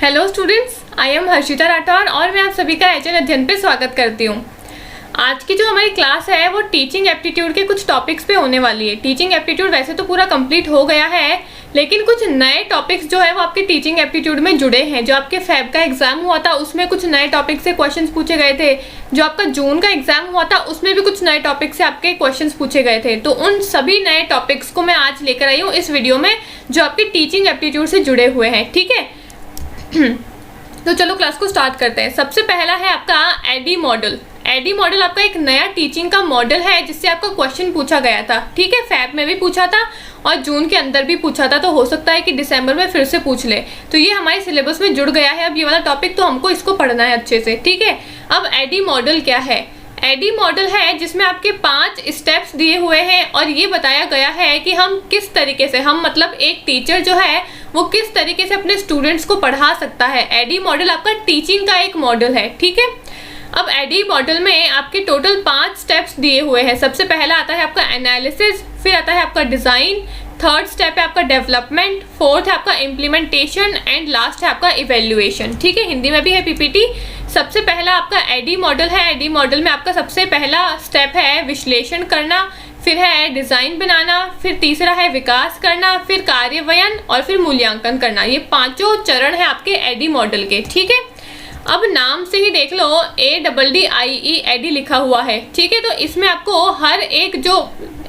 Hello students, I am Harshita Rathore और मैं आप सभी का एचएल अध्ययन पे स्वागत करती हूँ। आज की जो हमारी क्लास है वो टीचिंग एप्टीट्यूड के कुछ टॉपिक्स पे होने वाली है। टीचिंग एप्टीट्यूड वैसे तो पूरा कंप्लीट हो गया है, लेकिन कुछ नए टॉपिक्स जो है वो आपके टीचिंग एप्टीट्यूड में जुड़े हैं। जो आपके फैब का एग्जाम हुआ था उसमें कुछ नए टॉपिक से क्वेश्चंस पूछे गए थे। जो आपका जून का एग्जाम हुआ था उसमें भी कुछ नए टॉपिक से आपके क्वेश्चंस पूछे गए थे। तो उन सभी नए टॉपिक्स को मैं आज लेकर आई हूँ इस वीडियो में, जो आपके टीचिंग एप्टीट्यूड से जुड़े हुए हैं। ठीक है, तो चलो क्लास को स्टार्ट करते हैं। सबसे पहला है आपका एडी मॉडल। एडी मॉडल आपका एक नया टीचिंग का मॉडल है जिससे आपका क्वेश्चन पूछा गया था। ठीक है, फैब में भी पूछा था और जून के अंदर भी पूछा था, तो हो सकता है कि दिसंबर में फिर से पूछ ले। तो ये हमारे सिलेबस में जुड़ गया है अब ये वाला टॉपिक, तो हमको इसको पढ़ना है अच्छे से। ठीक है, अब एडी मॉडल क्या है? एडी मॉडल है जिसमें आपके 5 स्टेप्स दिए हुए हैं और ये बताया गया है कि हम किस तरीके से, हम मतलब एक टीचर जो है वो किस तरीके से अपने स्टूडेंट्स को पढ़ा सकता है। एडी मॉडल आपका टीचिंग का एक मॉडल है। ठीक है, अब एडी मॉडल में आपके टोटल 5 स्टेप्स दिए हुए हैं। सबसे पहला आता है आपका एनालिसिस, फिर आता है आपका डिज़ाइन, थर्ड स्टेप है आपका डेवलपमेंट, फोर्थ है आपका इम्प्लीमेंटेशन एंड लास्ट है आपका इवेल्युएशन। ठीक है, हिंदी में भी है पीपीटी। सबसे पहला आपका एडी मॉडल है। एडी मॉडल में आपका सबसे पहला स्टेप है विश्लेषण करना, फिर है डिज़ाइन बनाना, फिर तीसरा है विकास करना, फिर कार्यान्वयन और फिर मूल्यांकन करना। ये 5 चरण है आपके एडी मॉडल के। ठीक है, अब नाम से ही देख लो ADDIE एडी लिखा हुआ है। ठीक है, तो इसमें आपको हर एक जो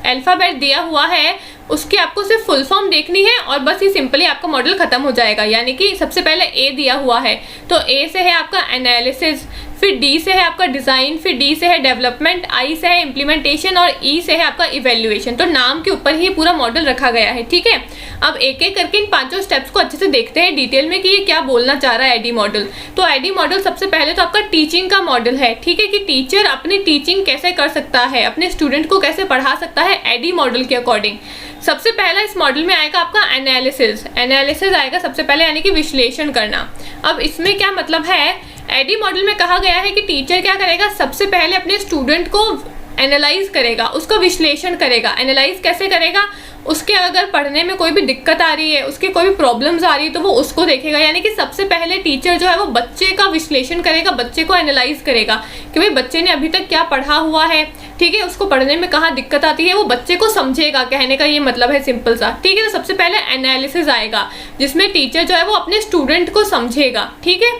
अल्फ़ाबेट दिया हुआ है उसकी आपको सिर्फ फुल फॉर्म देखनी है और बस ही सिंपली आपका मॉडल खत्म हो जाएगा। यानी कि सबसे पहले ए दिया हुआ है तो ए से है आपका एनालिसिस, फिर डी से है आपका डिज़ाइन, फिर डी से है डेवलपमेंट, आई से है इम्प्लीमेंटेशन और ई से है आपका इवेल्युएशन। तो नाम के ऊपर ही पूरा मॉडल रखा गया है। ठीक है, अब एक एक करके इन 5 स्टेप्स को अच्छे से देखते हैं डिटेल में कि ये क्या बोलना चाह रहा है एडी मॉडल। तो एडी मॉडल सबसे पहले तो आपका टीचिंग का मॉडल है। ठीक है, कि टीचर अपनी टीचिंग कैसे कर सकता है, अपने स्टूडेंट को कैसे पढ़ा सकता है एडी मॉडल के अकॉर्डिंग। सबसे पहला इस मॉडल में आएगा आपका एनालिसिस। एनालिसिस आएगा सबसे पहले, यानी कि विश्लेषण करना। अब इसमें क्या मतलब है, एडी मॉडल में कहा गया है कि टीचर क्या करेगा, सबसे पहले अपने स्टूडेंट को एनालाइज करेगा, उसका विश्लेषण करेगा। एनालाइज कैसे करेगा, उसके अगर पढ़ने में कोई भी दिक्कत आ रही है, उसके कोई भी प्रॉब्लम्स आ रही है तो वो उसको देखेगा। यानी कि सबसे पहले टीचर जो है वो बच्चे का विश्लेषण करेगा, बच्चे को एनालाइज करेगा कि भाई बच्चे ने अभी तक क्या पढ़ा हुआ है। ठीक है, उसको पढ़ने में कहाँ दिक्कत आती है वो बच्चे को समझेगा, कहने का ये मतलब है सिंपल सा। ठीक है, तो सबसे पहले एनालिसिस आएगा जिसमें टीचर जो है वो अपने स्टूडेंट को समझेगा। ठीक है,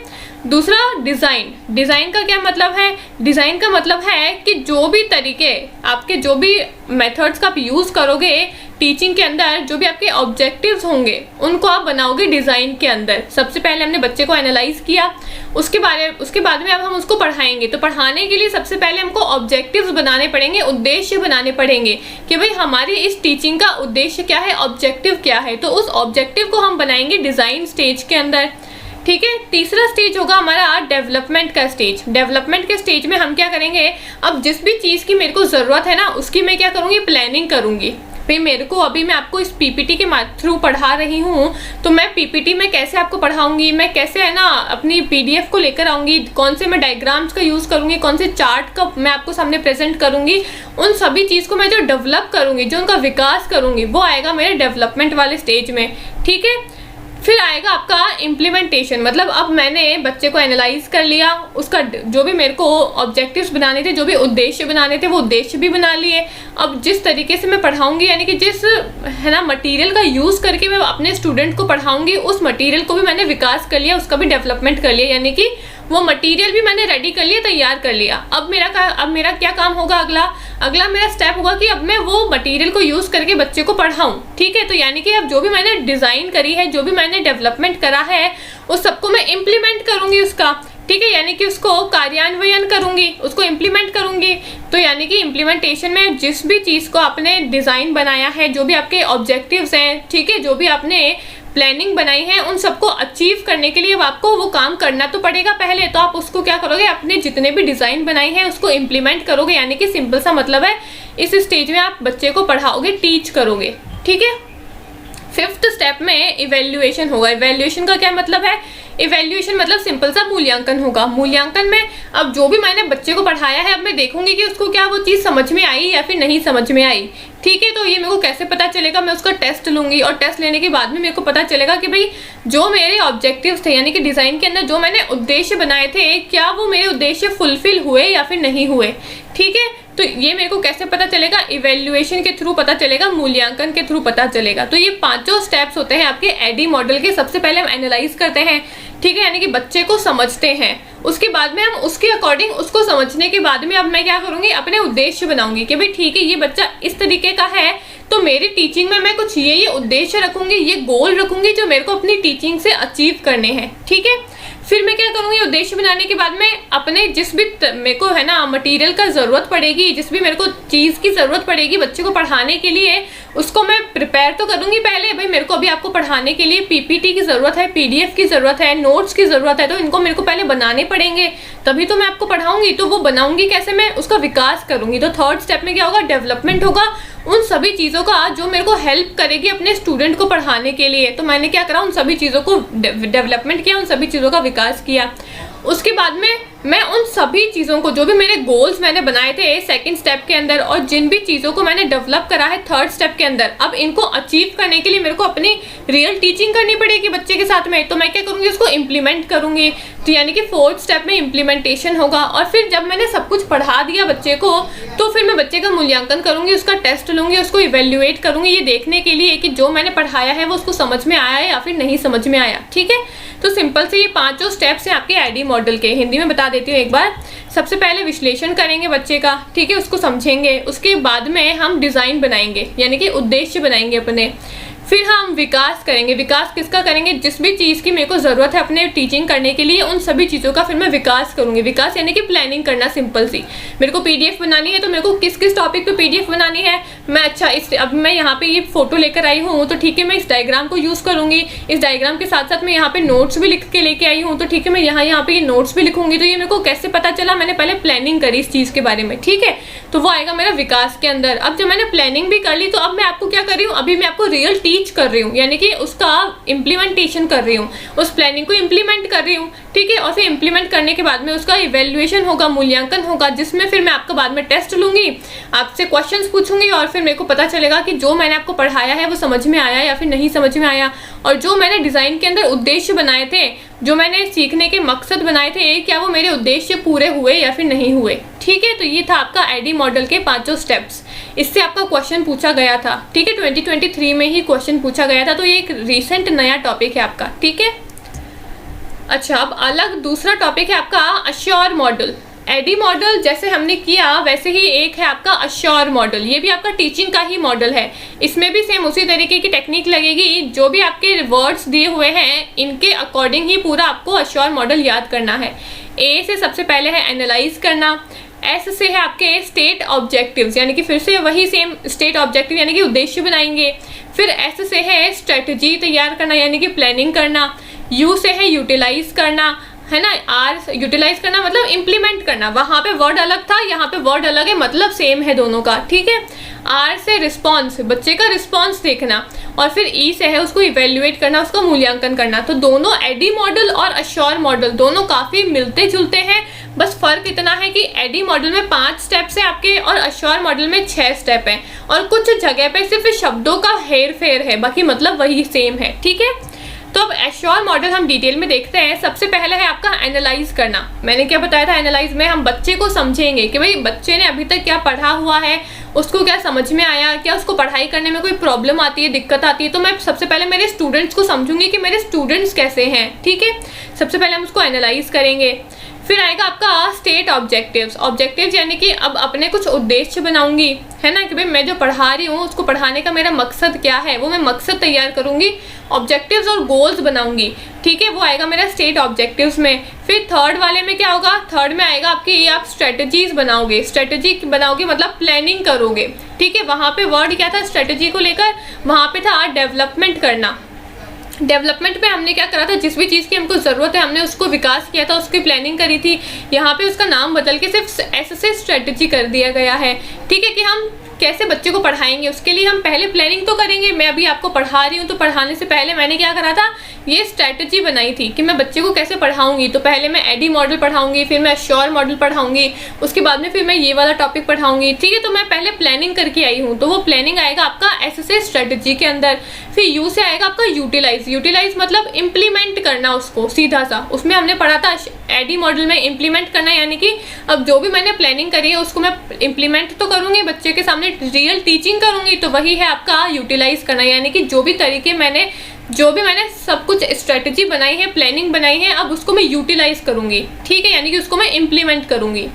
दूसरा डिज़ाइन। डिज़ाइन का क्या मतलब है? डिज़ाइन का मतलब है कि जो भी तरीके आपके, जो भी मेथड्स का आप यूज़ करोगे टीचिंग के अंदर, जो भी आपके ऑब्जेक्टिव्स होंगे उनको आप बनाओगे डिज़ाइन के अंदर। सबसे पहले हमने बच्चे को एनालाइज किया, उसके बाद में अब हम उसको पढ़ाएंगे। तो पढ़ाने के लिए सबसे पहले हमको ऑब्जेक्टिव्स बनाने पड़ेंगे, उद्देश्य बनाने पड़ेंगे कि भाई हमारी इस टीचिंग का उद्देश्य क्या है, ऑब्जेक्टिव क्या है। तो उस ऑब्जेक्टिव को हम बनाएंगे डिज़ाइन स्टेज के अंदर। ठीक है, तीसरा स्टेज होगा हमारा डेवलपमेंट का स्टेज। डेवलपमेंट के स्टेज में हम क्या करेंगे, अब जिस भी चीज़ की मेरे को ज़रूरत है ना उसकी मैं क्या करूँगी, प्लानिंग करूँगी। भाई मेरे को अभी मैं आपको इस पीपीटी के थ्रू पढ़ा रही हूँ, तो मैं पीपीटी में कैसे आपको पढ़ाऊँगी, मैं कैसे है ना अपनी पीडीएफ को लेकर आऊँगी, कौन से मैं डायग्राम्स का यूज़ करूँगी, कौन से चार्ट का मैं आपको सामने प्रेजेंट करूँगी। उन सभी चीज़ को मैं जो डेवलप करूँगी, जो उनका विकास करूँगी, वो आएगा मेरे डेवलपमेंट वाले स्टेज में। ठीक है, फिर आएगा आपका इम्प्लीमेंटेशन। मतलब अब मैंने बच्चे को एनालाइज कर लिया, उसका जो भी मेरे को ऑब्जेक्टिव्स बनाने थे, जो भी उद्देश्य बनाने थे वो उद्देश्य भी बना लिए। अब जिस तरीके से मैं पढ़ाऊंगी, यानी कि जिस है ना मटेरियल का यूज़ करके मैं अपने स्टूडेंट को पढ़ाऊंगी, उस मटेरियल को भी मैंने विकास कर लिया, उसका भी डेवलपमेंट कर लिया। यानी कि वो मटेरियल भी मैंने रेडी कर लिया, तैयार कर लिया। अब मेरा क्या काम होगा, अगला मेरा स्टेप होगा कि अब मैं वो मटेरियल को यूज़ करके बच्चे को पढ़ाऊँ। ठीक है, तो यानी कि अब जो भी मैंने डिज़ाइन करी है, जो भी मैंने डेवलपमेंट करा है, उस सबको मैं इम्प्लीमेंट करूँगी उसका। ठीक है, यानी कि उसको कार्यान्वयन करूँगी, उसको इम्प्लीमेंट करूँगी। तो यानी कि इम्प्लीमेंटेशन में जिस भी चीज़ को आपने डिज़ाइन बनाया है, जो भी आपके ऑब्जेक्टिव्स हैं, ठीक है, जो भी आपने प्लानिंग बनाई है, उन सबको अचीव करने के लिए आपको वो काम करना तो पड़ेगा पहले। तो आप उसको क्या करोगे, अपने जितने भी डिज़ाइन बनाई है उसको इम्प्लीमेंट करोगे। यानी कि सिंपल सा मतलब है इस स्टेज में आप बच्चे को पढ़ाओगे, टीच करोगे। ठीक है, 5th स्टेप में इवैल्यूएशन होगा। इवैल्यूएशन का क्या मतलब है? इवैल्यूएशन मतलब सिंपल सा मूल्यांकन होगा। मूल्यांकन में अब जो भी मैंने बच्चे को पढ़ाया है, अब मैं देखूंगी कि उसको क्या वो चीज़ समझ में आई या फिर नहीं समझ में आई। ठीक है, तो ये मेरे को कैसे पता चलेगा? मैं उसका टेस्ट लूंगी और टेस्ट लेने के बाद में मेरे को पता चलेगा कि भाई जो मेरे ऑब्जेक्टिव्स थे, यानी कि डिज़ाइन के अंदर जो मैंने उद्देश्य बनाए थे, क्या वो मेरे उद्देश्य फुलफिल हुए या फिर नहीं हुए। ठीक है, तो ये मेरे को कैसे पता चलेगा? इवैल्यूएशन के थ्रू पता चलेगा, मूल्यांकन के थ्रू पता चलेगा। तो ये 5 स्टेप्स होते हैं आपके एडी मॉडल के। सबसे पहले हम एनालाइज करते हैं, ठीक है, यानी कि बच्चे को समझते हैं। उसके बाद में हम उसके अकॉर्डिंग, उसको समझने के बाद में अब मैं क्या करूंगी? अपने उद्देश्य बनाऊंगी कि भाई ठीक है, ये बच्चा इस तरीके का है, तो मेरी टीचिंग में मैं कुछ ये उद्देश्य रखूंगी, ये गोल रखूंगी जो मेरे को अपनी टीचिंग से अचीव करने हैं। ठीक है, फिर मैं क्या करूँगी? उद्देश्य बनाने के बाद में अपने जिस भी मेरे को है ना मटेरियल का ज़रूरत पड़ेगी, जिस भी मेरे को चीज़ की ज़रूरत पड़ेगी बच्चे को पढ़ाने के लिए, उसको मैं प्रिपेयर तो करूँगी पहले। भाई मेरे को अभी आपको पढ़ाने के लिए पीपीटी की ज़रूरत है, पीडीएफ की ज़रूरत है, नोट्स की ज़रूरत है, तो इनको मेरे को पहले बनाने पड़ेंगे, तभी तो मैं आपको पढ़ाऊँगी। तो वो बनाऊँगी कैसे? मैं उसका विकास करूँगी। तो 3rd स्टेप में क्या होगा? डेवलपमेंट होगा उन सभी चीज़ों का जो मेरे को हेल्प करेगी अपने स्टूडेंट को पढ़ाने के लिए। तो मैंने क्या करा? उन सभी चीज़ों को डेवलपमेंट किया, उन सभी चीज़ों का विकास किया। उसके बाद में मैं उन सभी चीज़ों को, जो भी मेरे गोल्स मैंने बनाए थे 2nd स्टेप के अंदर, और जिन भी चीज़ों को मैंने डेवलप करा है 3rd स्टेप के अंदर, अब इनको अचीव करने के लिए मेरे को अपनी रियल टीचिंग करनी पड़ेगी बच्चे के साथ में। तो मैं क्या करूँगी? उसको इम्प्लीमेंट करूँगी। तो यानी कि 4th स्टेप में इम्प्लीमेंटेशन होगा। और फिर जब मैंने सब कुछ पढ़ा दिया बच्चे को, तो फिर मैं बच्चे का मूल्यांकन करूँगी, उसका टेस्ट लूँगी, उसको इवेल्युएट करूँगी, ये देखने के लिए कि जो मैंने पढ़ाया है वो उसको समझ में आया है या फिर नहीं समझ में आया। ठीक है, तो सिंपल से ये 5 स्टेप्स हैं आपके एडी मॉडल के। हिंदी में बता देती हूँ एक बार। सबसे पहले विश्लेषण करेंगे बच्चे का, ठीक है, उसको समझेंगे। उसके बाद में हम डिज़ाइन बनाएंगे, यानी कि उद्देश्य बनाएंगे अपने। फिर हम विकास करेंगे। विकास किसका करेंगे? जिस भी चीज़ की मेरे को ज़रूरत है अपने टीचिंग करने के लिए, उन सभी चीज़ों का फिर मैं विकास करूँगी। विकास यानी कि प्लानिंग करना, सिंपल सी। मेरे को पीडीएफ बनानी है, तो मेरे को किस किस टॉपिक पे पीडीएफ बनानी है, मैं अच्छा अब मैं यहाँ पे ये फोटो लेकर आई हूँ, तो ठीक है मैं इस डायग्राम को यूज़ करूँगी। इस डायग्राम के साथ साथ मैं यहाँ पे नोट्स भी लिख के लेके आई हूँ, तो ठीक है मैं यहाँ पे ये नोट्स भी लिखूँगी। तो ये मेरे को कैसे पता चला? मैंने पहले प्लानिंग करी इस चीज़ के बारे में। ठीक है, तो वो आएगा मेरा विकास के अंदर। अब जब मैंने प्लानिंग भी कर ली, तो अब मैं आपको क्या कर रही हूँ? अभी मैं आपको रियल टीच कर रही हूँ, यानी कि उसका इम्प्लीमेंटेशन कर रही हूँ, उस प्लानिंग को इम्प्लीमेंट कर रही हूँ। ठीक है, और फिर इम्प्लीमेंट करने के बाद में उसका इवेल्युएशन होगा, मूल्यांकन होगा, जिसमें फिर मैं आपका बाद में टेस्ट लूँगी, आपसे क्वेश्चंस पूछूंगी, और फिर मेरे को पता चलेगा कि जो मैंने आपको पढ़ाया है वो समझ में आया या फिर नहीं समझ में आया। और जो मैंने डिज़ाइन के अंदर उद्देश्य बनाए थे, जो मैंने सीखने के मकसद बनाए थे, क्या वो मेरे उद्देश्य पूरे हुए या फिर नहीं हुए। ठीक है, तो ये था आपका एडी मॉडल के 5 स्टेप्स। इससे आपका क्वेश्चन पूछा गया था। ठीक है, 2023 में ही क्वेश्चन पूछा गया था, तो ये एक रिसेंट नया टॉपिक है आपका। ठीक है, अच्छा अब अलग दूसरा टॉपिक है आपका अश्योर मॉडल। एडी मॉडल जैसे हमने किया वैसे ही एक है आपका अश्योर मॉडल। ये भी आपका टीचिंग का ही मॉडल है। इसमें भी सेम उसी तरीके की टेक्निक लगेगी। जो भी आपके वर्ड्स दिए हुए हैं इनके अकॉर्डिंग ही पूरा आपको अश्योर मॉडल याद करना है। ए से सबसे पहले है एनालाइज करना। एस से है आपके स्टेट ऑब्जेक्टिव्स, यानी कि फिर से वही सेम स्टेट ऑब्जेक्टिव यानी कि उद्देश्य बनाएंगे। फिर एस से है स्ट्रेटजी तैयार करना, यानी कि प्लानिंग करना। यू से है यूटिलाइज करना, है ना। आर यूटिलाइज करना मतलब इम्प्लीमेंट करना। वहाँ पे वर्ड अलग था, यहाँ पे वर्ड अलग है, मतलब सेम है दोनों का। ठीक है, आर से रिस्पॉन्स, बच्चे का रिस्पॉन्स देखना। और फिर ई से है उसको इवेल्युएट करना, उसका मूल्यांकन करना। तो दोनों एडी मॉडल और अश्योर मॉडल दोनों काफ़ी मिलते जुलते हैं। बस फ़र्क इतना है कि एडी मॉडल में 5 स्टेप्स हैं आपके और अश्योर मॉडल में 6 स्टेप हैं। और कुछ जगह पे सिर्फ शब्दों का हेर फेर है, बाकी मतलब वही सेम है। ठीक है, तो अब एश्योर मॉडल हम डिटेल में देखते हैं। सबसे पहले है आपका एनालाइज करना। मैंने क्या बताया था, एनालाइज में हम बच्चे को समझेंगे कि भाई बच्चे ने अभी तक क्या पढ़ा हुआ है, उसको क्या समझ में आया, क्या उसको पढ़ाई करने में कोई प्रॉब्लम आती है, दिक्कत आती है। तो मैं सबसे पहले मेरे स्टूडेंट्स को समझूंगी कि मेरे स्टूडेंट्स कैसे हैं। ठीक है, सबसे पहले हम उसको एनालाइज करेंगे। फिर आएगा आपका स्टेट ऑब्जेक्टिव्स। ऑब्जेक्टिव्स यानी कि अब अपने कुछ उद्देश्य बनाऊंगी, है ना, कि भाई मैं जो पढ़ा रही हूँ उसको पढ़ाने का मेरा मकसद क्या है, वो मैं मकसद तैयार करूंगी, ऑब्जेक्टिव्स और गोल्स बनाऊंगी। ठीक है, वो आएगा मेरा स्टेट ऑब्जेक्टिव्स में। फिर थर्ड वाले में क्या होगा, थर्ड में आएगा आपकी ये आप स्ट्रेटजीज बनाओगे। स्ट्रेटजी बनाओगे मतलब प्लानिंग करोगे। ठीक है, वहाँ पे वर्ड क्या था स्ट्रेटजी को लेकर, वहाँ पे था डेवलपमेंट करना। डेवलपमेंट में हमने क्या करा था, जिस भी चीज़ की हमको ज़रूरत है हमने उसको विकास किया था, उसकी प्लानिंग करी थी। यहाँ पे उसका नाम बदल के सिर्फ एस से स्ट्रेटजी कर दिया गया है। ठीक है, कि हम कैसे बच्चे को पढ़ाएंगे, उसके लिए हम पहले प्लानिंग तो करेंगे। मैं अभी आपको पढ़ा रही हूँ तो पढ़ाने से पहले मैंने क्या करा था, ये स्ट्रैटेजी बनाई थी कि मैं बच्चे को कैसे पढ़ाऊंगी। तो पहले मैं एडी मॉडल पढ़ाऊंगी, फिर मैं एश्योर मॉडल पढ़ाऊंगी, उसके बाद में फिर मैं ये वाला टॉपिक पढ़ाऊंगी, ठीक है। तो मैं पहले प्लानिंग करके आई हूँ, तो वो प्लानिंग आएगा आपका एस से स्ट्रेटजी के अंदर। फिर यू से आएगा आपका यूटिलाइज। यूटिलाइज मतलब इम्प्लीमेंट करना उसको, सीधा सा। उसमें हमने पढ़ा था एडी मॉडल में इम्प्लीमेंट करना, यानी कि अब जो भी मैंने प्लानिंग करी है उसको मैं इम्प्लीमेंट तो करूँगी, बच्चे के सामने रियल टीचिंग करूँगी। तो वही है आपका यूटिलाइज करना, यानी कि जो भी मैंने सब कुछ स्ट्रेटजी बनाई है, प्लानिंग बनाई है, अब उसको मैं यूटिलाइज करूँगी, ठीक है, यानी कि उसको मैं इम्प्लीमेंट करूँगी।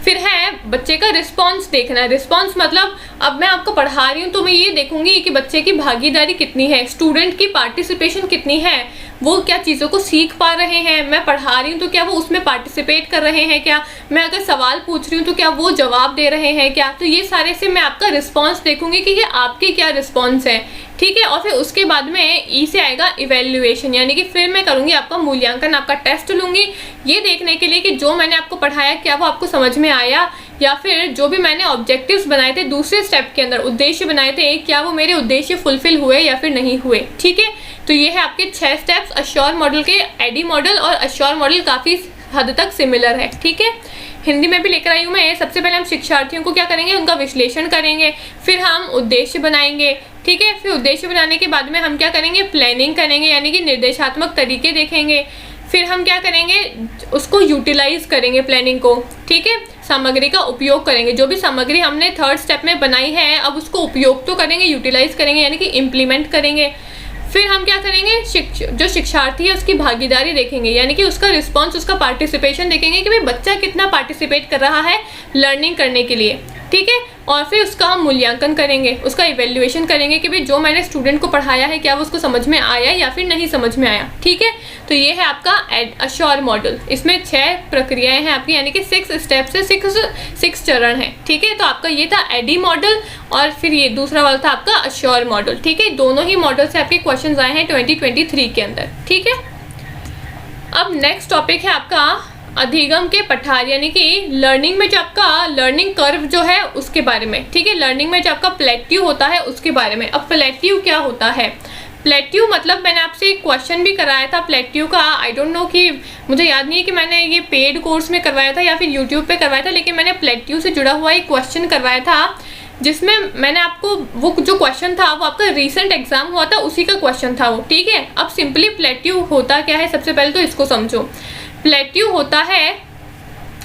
फिर है बच्चे का रिस्पॉन्स देखना। रिस्पॉन्स मतलब अब मैं आपको पढ़ा रही हूँ तो मैं ये देखूंगी कि बच्चे की भागीदारी कितनी है, स्टूडेंट की पार्टिसिपेशन कितनी है, वो क्या चीज़ों को सीख पा रहे हैं। मैं पढ़ा रही हूँ तो क्या वो उसमें पार्टिसिपेट कर रहे हैं क्या, मैं अगर सवाल पूछ रही हूँ तो क्या वो जवाब दे रहे हैं क्या। तो ये सारे से मैं आपका रिस्पॉन्स देखूंगी कि ये आपके क्या रिस्पॉन्स है, ठीक है। और फिर उसके बाद में ई से आएगा इवेल्युएशन, यानी कि फिर मैं करूँगी आपका मूल्यांकन, आपका टेस्ट लूँगी ये देखने के लिए कि जो मैंने आपको पढ़ाया क्या वो आपको समझ में आया, या फिर जो भी मैंने ऑब्जेक्टिव्स बनाए थे दूसरे स्टेप के अंदर, उद्देश्य बनाए थे, क्या वो मेरे उद्देश्य फुलफिल हुए या फिर नहीं हुए, ठीक है। तो ये है आपके 6 स्टेप्स एश्योर मॉडल के। एडी मॉडल और एश्योर मॉडल काफ़ी हद तक सिमिलर है, ठीक है। हिंदी में भी लेकर आई हूँ मैं। सबसे पहले हम शिक्षार्थियों को क्या करेंगे, उनका विश्लेषण करेंगे, फिर हम उद्देश्य बनाएंगे, ठीक है। फिर उद्देश्य बनाने के बाद में हम क्या करेंगे, प्लानिंग करेंगे, यानी कि निर्देशात्मक तरीके देखेंगे। फिर हम क्या करेंगे, उसको यूटिलाइज करेंगे प्लानिंग को, ठीक है। सामग्री का उपयोग करेंगे, जो भी सामग्री हमने 3rd स्टेप में बनाई है अब उसको उपयोग तो करेंगे, यूटिलाइज करेंगे, यानी कि इम्प्लीमेंट करेंगे। फिर हम क्या करेंगे, जो शिक्षार्थी है उसकी भागीदारी देखेंगे, यानी कि उसका रिस्पॉन्स, उसका पार्टिसिपेशन देखेंगे कि भाई बच्चा कितना पार्टिसिपेट कर रहा है लर्निंग करने के लिए, ठीक है। और फिर उसका हम मूल्यांकन करेंगे, उसका इवेल्युएशन करेंगे कि भाई जो मैंने स्टूडेंट को पढ़ाया है क्या वो उसको समझ में आया या फिर नहीं समझ में आया, ठीक है। तो ये है आपका एश्योर मॉडल। इसमें 6 प्रक्रियाएं हैं आपकी, यानी कि 6 स्टेप्स है, 6 चरण है, ठीक है। तो आपका ये था एडी मॉडल और फिर ये दूसरा वाला था आपका एश्योर मॉडल, ठीक है। दोनों ही मॉडल से आपके क्वेश्चन आए हैं 2023 के अंदर, ठीक है। अब नेक्स्ट टॉपिक है आपका अधिगम के पठार, यानी कि लर्निंग में जो आपका लर्निंग कर्व जो है उसके बारे में, ठीक है। लर्निंग में जो आपका प्लेट्यू होता है उसके बारे में। अब प्लेट्यू क्या होता है, प्लेट्यू मतलब मैंने आपसे एक क्वेश्चन भी कराया था प्लेट्यू का। आई डोंट नो कि मुझे याद नहीं है कि मैंने ये पेड कोर्स में करवाया था या फिर यूट्यूब पे करवाया था, लेकिन मैंने प्लेट्यू से जुड़ा हुआ एक क्वेश्चन करवाया था जिसमें मैंने आपको वो जो क्वेश्चन था वो आपका रीसेंट एग्जाम हुआ था उसी का क्वेश्चन था वो, ठीक है। अब सिंपली प्लेट्यू होता क्या है, सबसे पहले तो इसको समझो। प्लेट्यू होता है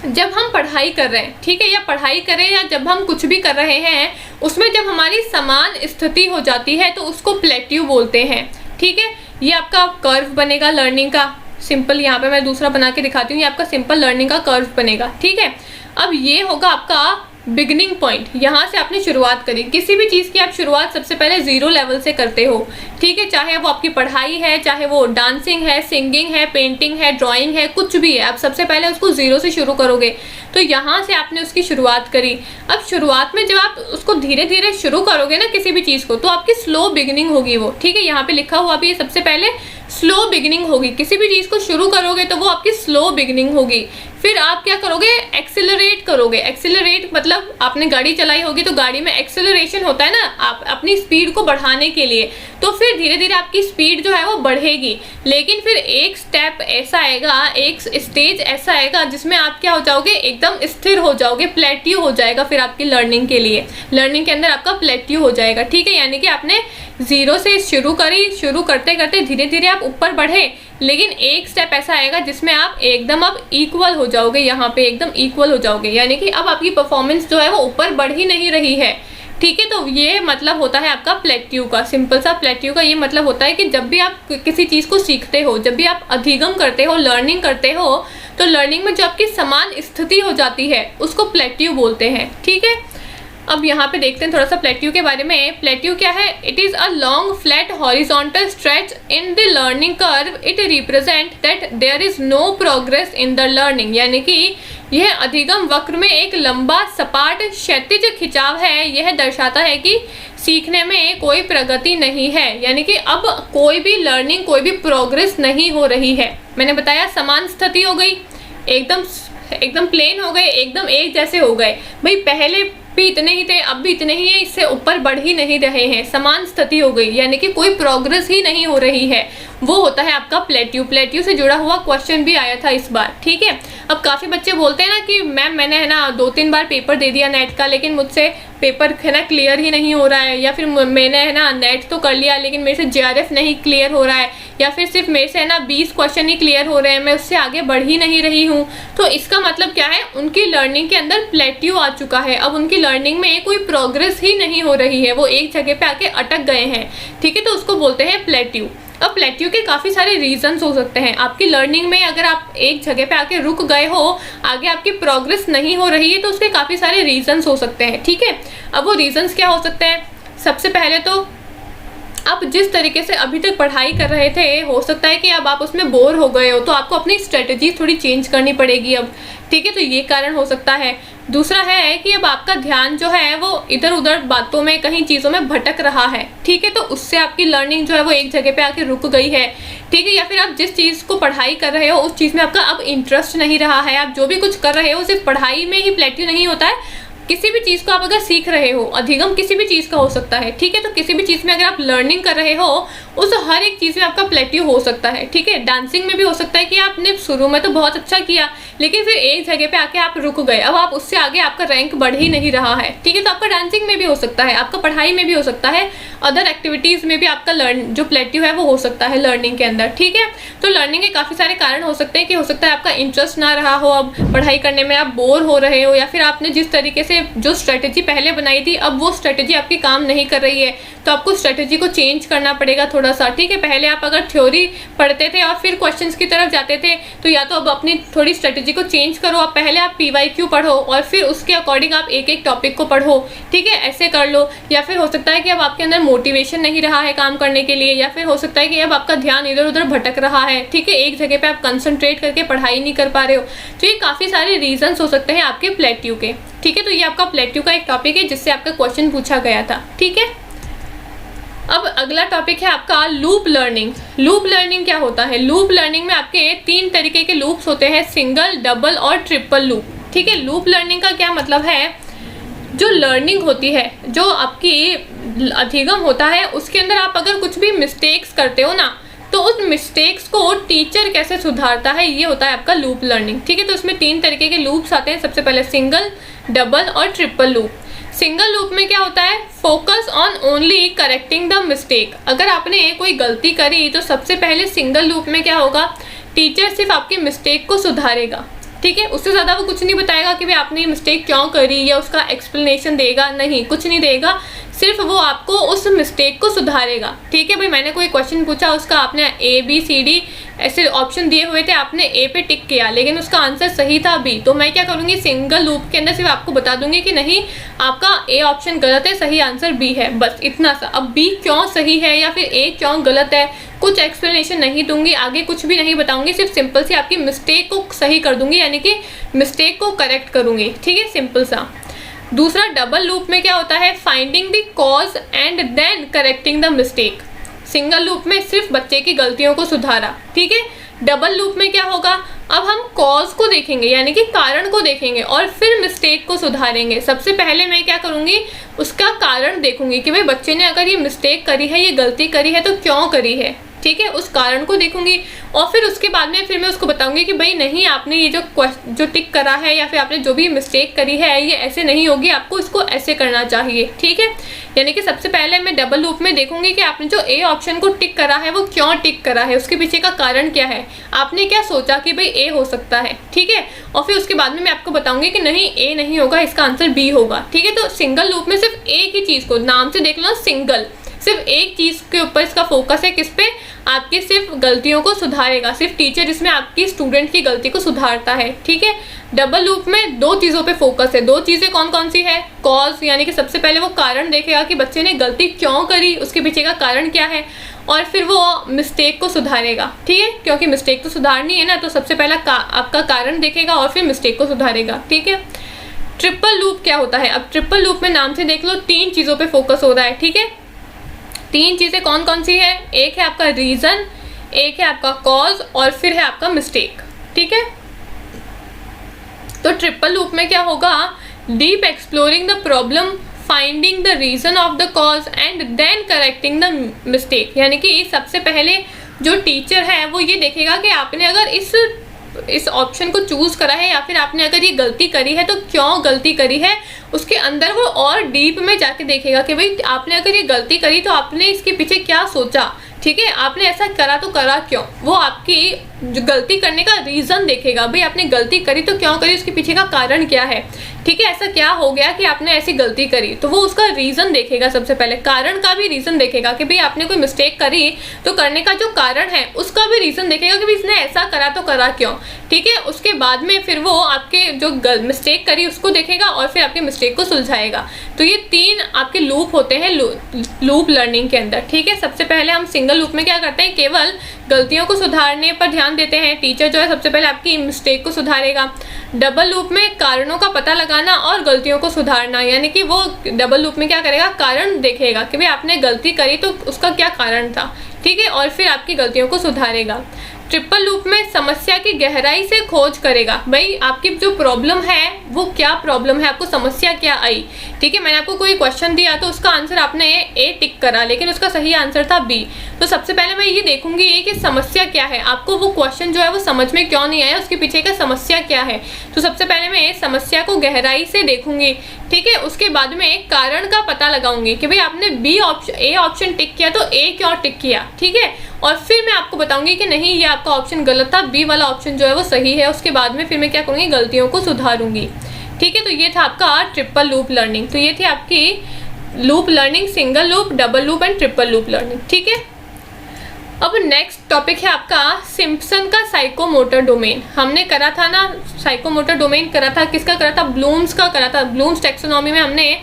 जब हम पढ़ाई कर रहे हैं, ठीक है, या पढ़ाई करें या जब हम कुछ भी कर रहे हैं उसमें जब हमारी समान स्थिति हो जाती है तो उसको प्लेट्यू बोलते हैं, ठीक है। ये आपका कर्व बनेगा लर्निंग का, सिंपल। यहाँ पे मैं दूसरा बना के दिखाती हूँ, ये आपका सिंपल लर्निंग का कर्व बनेगा, ठीक है। अब ये होगा आपका बिगनिंग पॉइंट, यहाँ से आपने शुरुआत करी। किसी भी चीज़ की आप शुरुआत सबसे पहले 0 लेवल से करते हो, ठीक है। चाहे वो आपकी पढ़ाई है, चाहे वो डांसिंग है, सिंगिंग है, पेंटिंग है, ड्राइंग है, कुछ भी है, आप सबसे पहले उसको 0 से शुरू करोगे। तो यहाँ से आपने उसकी शुरुआत करी। अब शुरुआत में जब आप उसको धीरे धीरे शुरू करोगे ना किसी भी चीज़ को, तो आपकी स्लो बिगनिंग होगी वो, ठीक है। यहाँ पे लिखा हुआ भी है सबसे पहले स्लो बिगनिंग होगी। किसी भी चीज़ को शुरू करोगे तो वो आपकी स्लो बिगनिंग होगी। फिर आप क्या करोगे, एक्सेलरेट करोगे। एक्सेलरेट मतलब आपने गाड़ी चलाई होगी तो गाड़ी में एक्सेलरेशन होता है ना, आप अपनी स्पीड को बढ़ाने के लिए। तो फिर धीरे धीरे आपकी स्पीड जो है वो बढ़ेगी, लेकिन फिर एक स्टेप ऐसा आएगा, एक स्टेज ऐसा आएगा जिसमें आप क्या हो जाओगे, एकदम स्थिर हो जाओगे, प्लेट्यू हो जाएगा। फिर आपकी लर्निंग के लिए, लर्निंग के अंदर आपका प्लेट्यू हो जाएगा, ठीक है। यानी कि आपने 0 से शुरू करी, शुरू करते करते धीरे धीरे आप ऊपर बढ़े, लेकिन एक स्टेप ऐसा आएगा जिसमें आप एकदम अब इक्वल हो जाओगे, यहाँ पे एकदम इक्वल हो जाओगे, यानी कि अब आपकी परफॉर्मेंस जो है वो ऊपर बढ़ ही नहीं रही है, ठीक है। तो ये मतलब होता है आपका प्लेट्यू का, सिंपल सा प्लेट्यू का ये मतलब होता है कि जब भी आप किसी चीज़ को सीखते हो, जब भी आप अधिगम करते हो, लर्निंग करते हो, तो लर्निंग में जो आपकी समान स्थिति हो जाती है उसको प्लेट्यू बोलते हैं, ठीक है। अब यहाँ पे देखते हैं थोड़ा सा प्लेट्यू के बारे में। प्लेट्यू क्या है, it is a long flat horizontal stretch in the learning curve. It represent that there is no progress in the learning, यानी कि यह अधिगम वक्र में एक लंबा सपाट क्षैतिज खिंचाव है। यह दर्शाता है कि सीखने में कोई प्रगति नहीं है, यानी कि अब कोई भी लर्निंग, कोई भी प्रोग्रेस नहीं हो रही है। मैंने बताया समान स्थिति हो गई, एकदम प्लेन हो गए, एकदम एक जैसे हो गए। भाई पहले भी इतने ही थे, अब भी इतने ही है, इससे ऊपर बढ़ ही नहीं रहे हैं, समान स्थिति हो गई, यानी कि कोई प्रोग्रेस ही नहीं हो रही है, वो होता है आपका प्लेट्यू। प्लेट्यू से जुड़ा हुआ क्वेश्चन भी आया था इस बार, ठीक है। अब काफ़ी बच्चे बोलते हैं ना कि मैम मैंने है ना 2-3 बार पेपर दे दिया नेट का, लेकिन मुझसे पेपर है ना क्लियर ही नहीं हो रहा है, या फिर मैंने है ना नेट तो कर लिया लेकिन मेरे से JRF नहीं क्लियर हो रहा है, या फिर सिर्फ मेरे से है ना 20 क्वेश्चन ही क्लियर हो रहे हैं, मैं उससे आगे बढ़ ही नहीं रही हूँ। तो इसका मतलब क्या है, उनकी लर्निंग के अंदर प्लेट्यू आ चुका है। अब उनकी लर्निंग में कोई प्रोग्रेस ही नहीं हो रही है, वो एक जगह पे आके अटक गए हैं, ठीक है। तो उसको बोलते हैं प्लेट्यू। अब प्लेट्यू के काफ़ी सारे रीजंस हो सकते हैं। आपकी लर्निंग में अगर आप एक जगह पे आके रुक गए हो, आगे आपकी प्रोग्रेस नहीं हो रही है, तो उसके काफ़ी सारे रीजंस हो सकते हैं, ठीक है। अब वो रीजंस क्या हो सकते हैं, सबसे पहले तो आप जिस तरीके से अभी तक पढ़ाई कर रहे थे, हो सकता है कि अब आप उसमें बोर हो गए हो, तो आपको अपनी स्ट्रेटजी थोड़ी चेंज करनी पड़ेगी अब, ठीक है। तो ये कारण हो सकता है। दूसरा है कि अब आपका ध्यान जो है वो इधर उधर बातों में, कहीं चीज़ों में भटक रहा है, ठीक है। तो उससे आपकी लर्निंग जो है वो एक जगह पे आके रुक गई है, ठीक है। या फिर आप जिस चीज़ को पढ़ाई कर रहे हो उस चीज़ में आपका अब इंटरेस्ट नहीं रहा है, आप जो भी कुछ कर रहे हो सिर्फ पढ़ाई में ही प्लेट्यू नहीं होता है, किसी भी चीज़ को आप अगर सीख रहे हो, अधिगम किसी भी चीज़ का हो सकता है, ठीक है। तो किसी भी चीज़ में अगर आप लर्निंग कर रहे हो, उस हर एक चीज़ में आपका प्लेट्यू हो सकता है, ठीक है। डांसिंग में भी हो सकता है कि आपने शुरू में तो बहुत अच्छा किया, लेकिन फिर एक जगह पे आके आप रुक गए, अब आप उससे आगे आपका रैंक बढ़ ही नहीं रहा है, ठीक है। तो आपका डांसिंग में भी हो सकता है, आपका पढ़ाई में भी हो सकता है, अदर एक्टिविटीज़ में भी आपका जो प्लेट्यू है वो हो सकता है लर्निंग के अंदर, ठीक है। तो लर्निंग के काफ़ी सारे कारण हो सकते हैं कि हो सकता है आपका इंटरेस्ट ना रहा हो, अब पढ़ाई करने में आप बोर हो रहे हो, या फिर आपने जिस तरीके से जो स्ट्रेटेजी पहले बनाई थी अब वो स्ट्रेटेजी आपकी काम नहीं कर रही है, तो आपको स्ट्रेटेजी को चेंज करना पड़ेगा थोड़ा सा, ठीक है। पहले आप अगर थ्योरी पढ़ते थे और फिर क्वेश्चंस की तरफ जाते थे, तो या तो अब अपनी थोड़ी स्ट्रेटेजी को चेंज करो, आप पहले आप PYQ पढ़ो और फिर उसके अकॉर्डिंग आप एक एक टॉपिक को पढ़ो, ठीक है, ऐसे कर लो। या फिर हो सकता है कि अब आपके अंदर मोटिवेशन नहीं रहा है काम करने के लिए, या फिर हो सकता है कि अब आपका ध्यान इधर उधर भटक रहा है, ठीक है, एक जगह पे आप कंसंट्रेट करके पढ़ाई नहीं कर पा रहे हो। तो ये काफ़ी सारे रीजंस हो सकते हैं आपके प्लेट्यू के, ठीक है। तो ये आपका प्लेट्यू का एक टॉपिक है जिससे आपका क्वेश्चन पूछा गया था, ठीक है। अब अगला टॉपिक है आपका लूप लर्निंग। लूप लर्निंग क्या होता है, लूप लर्निंग में आपके 3 तरीके के लूप्स होते हैं, सिंगल, डबल और ट्रिपल लूप, ठीक है। लूप लर्निंग का क्या मतलब है, जो लर्निंग होती है, जो आपकी अधिगम होता है, उसके अंदर आप अगर कुछ भी मिस्टेक्स करते हो ना, तो उस मिस्टेक्स को टीचर कैसे सुधारता है, ये होता है आपका लूप लर्निंग, ठीक है। तो इसमें 3 तरीके के लूप्स आते हैं, सबसे पहले सिंगल, डबल और ट्रिपल लूप। सिंगल लूप में क्या होता है, focus on only correcting the mistake. अगर आपने कोई गलती करी तो सबसे पहले सिंगल लूप में क्या होगा, टीचर सिर्फ आपकी मिस्टेक को सुधारेगा, ठीक है। उससे ज़्यादा वो कुछ नहीं बताएगा कि भाई आपने ये मिस्टेक क्यों करी, या उसका एक्सप्लेनेशन देगा, नहीं, कुछ नहीं देगा, सिर्फ वो आपको उस मिस्टेक को सुधारेगा, ठीक है। भाई मैंने कोई क्वेश्चन पूछा, उसका आपने ABCD ऐसे ऑप्शन दिए हुए थे, आपने A पे टिक किया लेकिन उसका आंसर सही था B, तो मैं क्या करूँगी, सिंगल लूप के अंदर सिर्फ आपको बता दूंगी कि नहीं, आपका A ऑप्शन गलत है, सही आंसर B है, बस इतना सा। अब B क्यों सही है या फिर A क्यों गलत है, कुछ एक्सप्लेनेशन नहीं दूंगी, आगे कुछ भी नहीं बताऊंगी, सिर्फ सिंपल सी आपकी मिस्टेक को सही कर दूंगी, यानी कि मिस्टेक को करेक्ट करूंगी, ठीक है, सिंपल सा। दूसरा डबल लूप में क्या होता है, finding the cause and then correcting the mistake. Single loop में सिर्फ बच्चे की गलतियों को सुधारा, ठीक है। डबल लूप में क्या होगा, अब हम कॉज को देखेंगे, यानी कि कारण को देखेंगे और फिर मिस्टेक को सुधारेंगे। सबसे पहले मैं क्या करूँगी, उसका कारण देखूंगी कि भाई बच्चे ने अगर ये मिस्टेक करी है, ये गलती करी है, तो क्यों करी है, ठीक है, उस कारण को देखूंगी। और फिर उसके बाद में फिर मैं उसको बताऊंगी कि भाई नहीं, आपने ये जो टिक करा है या फिर आपने जो भी मिस्टेक करी है, ये ऐसे नहीं होगी, आपको इसको ऐसे करना चाहिए, ठीक है। यानी कि सबसे पहले मैं डबल लूप में देखूंगी कि आपने जो A ऑप्शन को टिक करा है वो क्यों टिक करा है, उसके पीछे का कारण क्या है, आपने क्या सोचा कि भाई A हो सकता है, ठीक है। और फिर उसके बाद में मैं आपको बताऊंगी कि नहीं, A नहीं होगा, इसका आंसर B होगा, ठीक है। तो सिंगल लूप में सिर्फ एक ही चीज़ को, नाम से देख लो सिंगल, सिर्फ एक चीज़ के ऊपर इसका फोकस है, किस पे, आपकी सिर्फ गलतियों को सुधारेगा, सिर्फ टीचर इसमें आपकी स्टूडेंट की गलती को सुधारता है, ठीक है। डबल लूप में 2 चीज़ों पे फोकस है, 2 चीज़ें कौन कौन सी है, कॉज, यानी कि सबसे पहले वो कारण देखेगा कि बच्चे ने गलती क्यों करी, उसके पीछे का कारण क्या है, और फिर वो मिस्टेक को सुधारेगा, ठीक है, क्योंकि मिस्टेक तो सुधारनी है ना, तो सबसे पहला आपका कारण देखेगा और फिर मिस्टेक को सुधारेगा, ठीक है। ट्रिपल लूप क्या होता है, अब ट्रिपल लूप में नाम से देख लो 3 चीज़ों पे फोकस हो रहा है, ठीक है। 3 चीज़ें कौन कौन सी है, एक है आपका रीज़न, एक है आपका कॉज और फिर है आपका मिस्टेक, ठीक है। तो ट्रिपल लूप में क्या होगा deep exploring the problem, finding the reason of the cause and then correcting the mistake. यानी कि सबसे पहले जो टीचर है वो ये देखेगा कि आपने अगर इस ऑप्शन को चूज़ करा है या फिर आपने अगर ये गलती करी है तो क्यों गलती करी है, उसके अंदर वो और डीप में जाके देखेगा कि भाई आपने अगर ये गलती करी तो आपने इसके पीछे क्या सोचा, ठीक है, आपने ऐसा करा तो करा क्यों। वो आपकी जो गलती करने का रीज़न देखेगा, भाई आपने गलती करी तो क्यों करी, उसके पीछे का कारण क्या है, ठीक है, ऐसा क्या हो गया कि आपने ऐसी गलती करी। तो वो उसका रीज़न देखेगा, सबसे पहले कारण का भी रीज़न देखेगा कि भाई आपने कोई मिस्टेक करी तो करने का जो कारण है उसका भी रीज़न देखेगा कि भाई इसने ऐसा करा तो करा क्यों, ठीक है। उसके बाद में फिर वो आपके जो मिस्टेक करी उसको देखेगा और फिर आपके मिस्टेक को सुलझाएगा। तो ये 3 आपके लूप होते हैं लूप लर्निंग के अंदर, ठीक है। सबसे पहले हम सिंगल लूप में क्या करते हैं, केवल गलतियों को सुधारने पर ध्यान देते हैं। टीचर जो है सबसे पहले आपकी मिस्टेक को सुधारेगा। डबल लूप में कारणों का पता लगाना और गलतियों को सुधारना, यानी कि वो डबल लूप में क्या करेगा, कारण देखेगा कि भाई आपने गलती करी तो उसका क्या कारण था, ठीक है, और फिर आपकी गलतियों को सुधारेगा। ट्रिपल लूप में समस्या की गहराई से खोज करेगा, भाई आपकी जो प्रॉब्लम है वो क्या प्रॉब्लम है, आपको समस्या क्या आई, ठीक है। मैंने आपको कोई क्वेश्चन दिया तो उसका आंसर आपने ए टिक करा लेकिन उसका सही आंसर था बी, तो सबसे पहले मैं ये देखूंगी कि समस्या क्या है, आपको वो क्वेश्चन जो है वो समझ में क्यों नहीं आया, उसके पीछे का समस्या क्या है। तो सबसे पहले मैं समस्या को गहराई से देखूंगी, ठीक है। उसके बाद में कारण का पता लगाऊंगी कि भाई आपने ए ऑप्शन टिक किया तो ए क्यों टिक किया, ठीक है। और फिर मैं आपको बताऊंगी कि नहीं ये आपका ऑप्शन गलत था, बी वाला ऑप्शन जो है वो सही है। उसके बाद में फिर मैं क्या करूँगी, गलतियों को सुधारूंगी, ठीक है। तो ये था आपका ट्रिपल लूप लर्निंग। तो ये थी आपकी loop learning, single loop, double loop and triple loop learning, ठीक है। अब नेक्स्ट टॉपिक है आपका सिम्पसन का साइकोमोटर डोमेन। हमने करा था ना, साइकोमोटर डोमेन करा था, किसका करा था, ब्लूम्स का करा था। ब्लूम्स टैक्सोनॉमी में हमने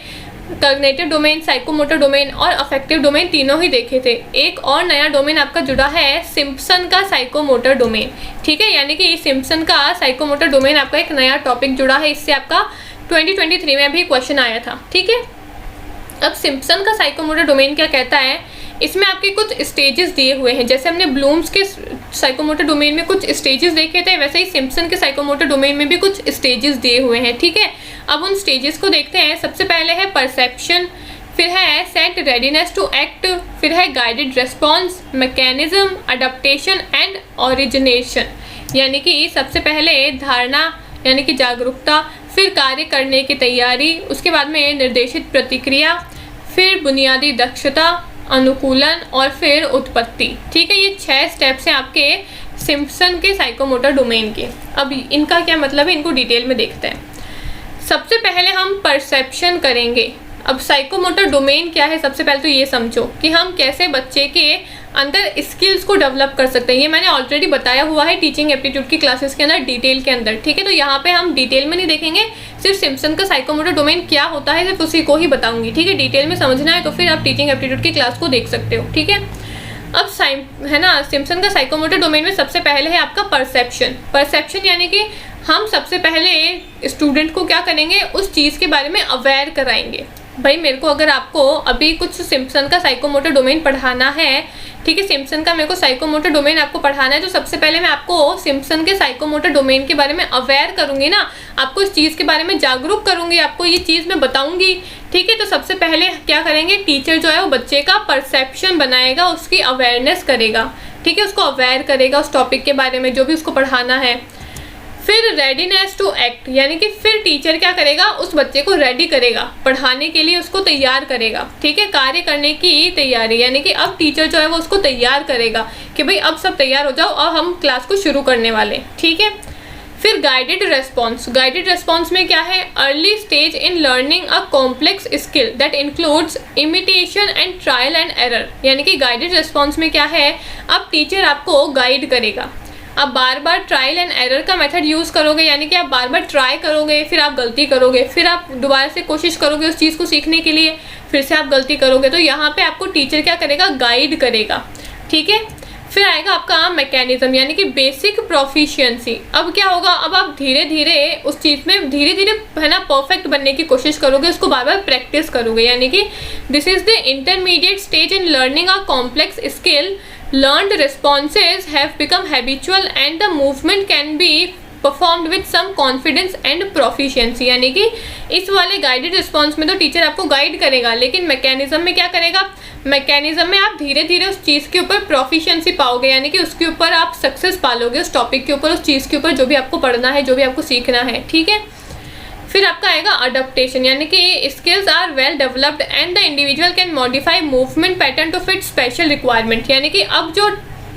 कॉग्निटिव डोमेन, साइकोमोटर डोमेन और अफेक्टिव डोमेन तीनों ही देखे थे। एक और नया डोमेन आपका जुड़ा है सिम्पसन का साइकोमोटर डोमेन, ठीक है। यानी कि सिम्पसन का साइकोमोटर डोमेन आपका एक नया टॉपिक जुड़ा है, इससे आपका 2023 में भी क्वेश्चन आया था, ठीक है। अब सिम्पसन का साइकोमोटर डोमेन क्या कहता है, इसमें आपके कुछ स्टेजेस दिए हुए हैं। जैसे हमने ब्लूम्स के साइकोमोटर डोमेन में कुछ स्टेजेस देखे थे, वैसे ही सिम्पसन के साइकोमोटर डोमेन में भी कुछ स्टेजेस दिए हुए हैं, ठीक है। अब उन स्टेजेस को देखते हैं। सबसे पहले है परसेप्शन, फिर है सेट रेडीनेस टू एक्ट, फिर है guided response, mechanism, adaptation and origination. यानी कि सबसे पहले धारणा यानी कि जागरूकता, फिर कार्य करने की तैयारी, उसके बाद में निर्देशित प्रतिक्रिया, फिर बुनियादी दक्षता, अनुकूलन और फिर उत्पत्ति, ठीक है। ये 6 स्टेप्स हैं आपके सिम्पसन के साइकोमोटर डोमेन के। अब इनका क्या मतलब है, इनको डिटेल में देखते हैं। सबसे पहले हम परसेप्शन करेंगे। अब साइकोमोटर डोमेन क्या है, सबसे पहले तो ये समझो कि हम कैसे बच्चे के अंदर स्किल्स को डेवलप कर सकते हैं। ये मैंने ऑलरेडी बताया हुआ है टीचिंग एप्टीट्यूड की क्लासेस के अंदर डिटेल के अंदर, ठीक है। तो यहाँ पे हम डिटेल में नहीं देखेंगे, सिर्फ सिम्पसन का साइकोमोटर डोमेन क्या होता है सिर्फ उसी को ही बताऊंगी, ठीक है। डिटेल में समझना है तो फिर आप टीचिंग एप्टीट्यूड की क्लास को देख सकते हो, ठीक है। अब है ना, सिम्पसन का साइकोमोटर डोमेन में सबसे पहले है आपका परसेप्शन। परसेप्शन यानी कि हम सबसे पहले स्टूडेंट को क्या करेंगे, उस चीज़ के बारे में अवेयर कराएंगे। भाई मेरे को अगर आपको अभी कुछ सिम्पसन का साइकोमोटर डोमेन पढ़ाना है, ठीक है, सिम्पसन का मेरे को साइकोमोटर डोमेन आपको पढ़ाना है, तो सबसे पहले मैं आपको सिम्पसन के साइकोमोटर डोमेन के बारे में अवेयर करूंगी ना, आपको इस चीज़ के बारे में जागरूक करूंगी, आपको ये चीज़ मैं बताऊंगी, ठीक है। तो सबसे पहले क्या करेंगे, टीचर जो है वो बच्चे का परसेप्शन बनाएगा, उसकी अवेयरनेस करेगा, ठीक है, उसको अवेयर करेगा उस टॉपिक के बारे में जो भी उसको पढ़ाना है। फिर रेडीनेस टू एक्ट, यानी कि फिर टीचर क्या करेगा, उस बच्चे को रेडी करेगा, पढ़ाने के लिए उसको तैयार करेगा, ठीक है, कार्य करने की तैयारी, यानी कि अब टीचर जो है वो उसको तैयार करेगा कि भाई अब सब तैयार हो जाओ और हम क्लास को शुरू करने वाले, ठीक है। फिर गाइडेड रेस्पॉन्स। गाइडेड रेस्पॉन्स में क्या है, early stage in learning a complex skill that includes imitation and trial and error. यानी कि गाइडेड रेस्पॉन्स में क्या है, अब टीचर आपको गाइड करेगा, आप बार बार ट्रायल एंड एरर का मेथड यूज़ करोगे, यानी कि आप बार बार ट्राई करोगे, फिर आप गलती करोगे, फिर आप दोबारा से कोशिश करोगे उस चीज़ को सीखने के लिए, फिर से आप गलती करोगे। तो यहाँ पे आपको टीचर क्या करेगा, गाइड करेगा, ठीक है। फिर आएगा आपका मैकेनिज्म, यानी कि बेसिक प्रोफिशिएंसी। अब क्या होगा, अब आप धीरे धीरे उस चीज़ में धीरे धीरे है ना परफेक्ट बनने की कोशिश करोगे, उसको बार बार प्रैक्टिस करोगे, यानी कि this is the intermediate stage in learning a complex skill. Learned responses have become habitual and the movement can be performed with some confidence and proficiency. यानी कि इस वाले गाइडेड रिस्पॉन्स में तो टीचर आपको गाइड करेगा, लेकिन मैकेनिज्म में क्या करेगा, मैकेनिज्म में आप धीरे धीरे उस चीज़ के ऊपर प्रोफिशिएंसी पाओगे, यानी कि उसके ऊपर आप सक्सेस पालोगे, उस टॉपिक के ऊपर, उस चीज़ के ऊपर जो भी आपको पढ़ना है, जो भी आपको सीखना है। ठीक है, फिर आपका आएगा अडॉप्टेशन, यानी कि skills are well developed and the individual can modify movement pattern to fit special requirement. यानी कि अब जो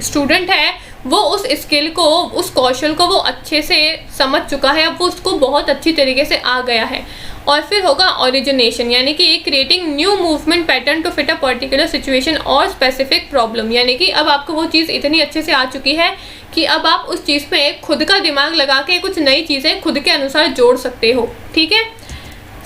स्टूडेंट है वो उस स्किल को, उस कौशल को वो अच्छे से समझ चुका है, अब वो उसको बहुत अच्छी तरीके से आ गया है। और फिर होगा ओरिजिनेशन, यानी कि creating new movement pattern to fit a particular situation और स्पेसिफिक प्रॉब्लम। यानी कि अब आपको वो चीज़ इतनी अच्छे से आ चुकी है कि अब आप उस चीज़ पे खुद का दिमाग लगा के कुछ नई चीज़ें खुद के अनुसार जोड़ सकते हो। ठीक है,